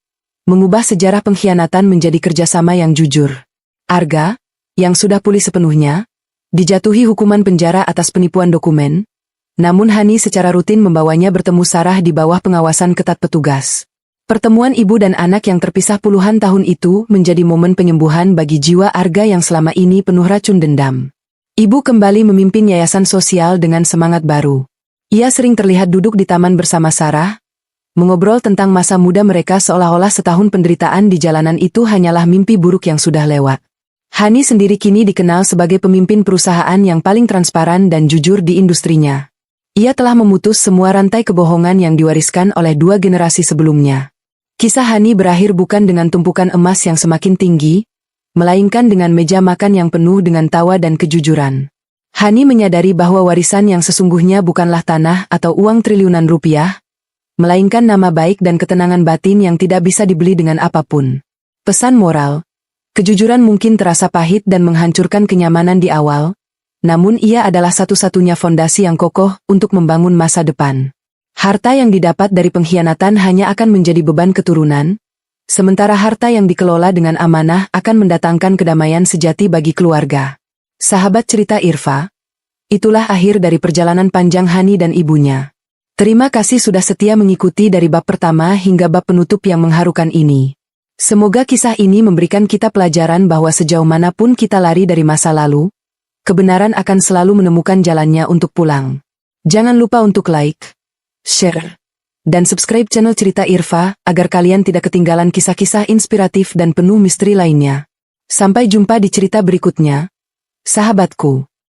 mengubah sejarah pengkhianatan menjadi kerjasama yang jujur. Arga, yang sudah pulih sepenuhnya, dijatuhi hukuman penjara atas penipuan dokumen, namun Hani secara rutin membawanya bertemu Sarah di bawah pengawasan ketat petugas. Pertemuan ibu dan anak yang terpisah puluhan tahun itu menjadi momen penyembuhan bagi jiwa Arga yang selama ini penuh racun dendam. Ibu kembali memimpin yayasan sosial dengan semangat baru. Ia sering terlihat duduk di taman bersama Sarah, mengobrol tentang masa muda mereka seolah-olah setahun penderitaan di jalanan itu hanyalah mimpi buruk yang sudah lewat. Hani sendiri kini dikenal sebagai pemimpin perusahaan yang paling transparan dan jujur di industrinya. Ia telah memutus semua rantai kebohongan yang diwariskan oleh 2 generasi sebelumnya. Kisah Hani berakhir bukan dengan tumpukan emas yang semakin tinggi, melainkan dengan meja makan yang penuh dengan tawa dan kejujuran. Hani menyadari bahwa warisan yang sesungguhnya bukanlah tanah atau uang triliunan rupiah, melainkan nama baik dan ketenangan batin yang tidak bisa dibeli dengan apapun. Pesan moral, kejujuran mungkin terasa pahit dan menghancurkan kenyamanan di awal, namun ia adalah satu-satunya fondasi yang kokoh untuk membangun masa depan. Harta yang didapat dari pengkhianatan hanya akan menjadi beban keturunan, sementara harta yang dikelola dengan amanah akan mendatangkan kedamaian sejati bagi keluarga. Sahabat cerita Irfa, itulah akhir dari perjalanan panjang Hani dan ibunya. Terima kasih sudah setia mengikuti dari bab pertama hingga bab penutup yang mengharukan ini. Semoga kisah ini memberikan kita pelajaran bahwa sejauh manapun kita lari dari masa lalu, kebenaran akan selalu menemukan jalannya untuk pulang. Jangan lupa untuk like, share, dan subscribe channel Cerita Irfa agar kalian tidak ketinggalan kisah-kisah inspiratif dan penuh misteri lainnya. Sampai jumpa di cerita berikutnya, sahabatku.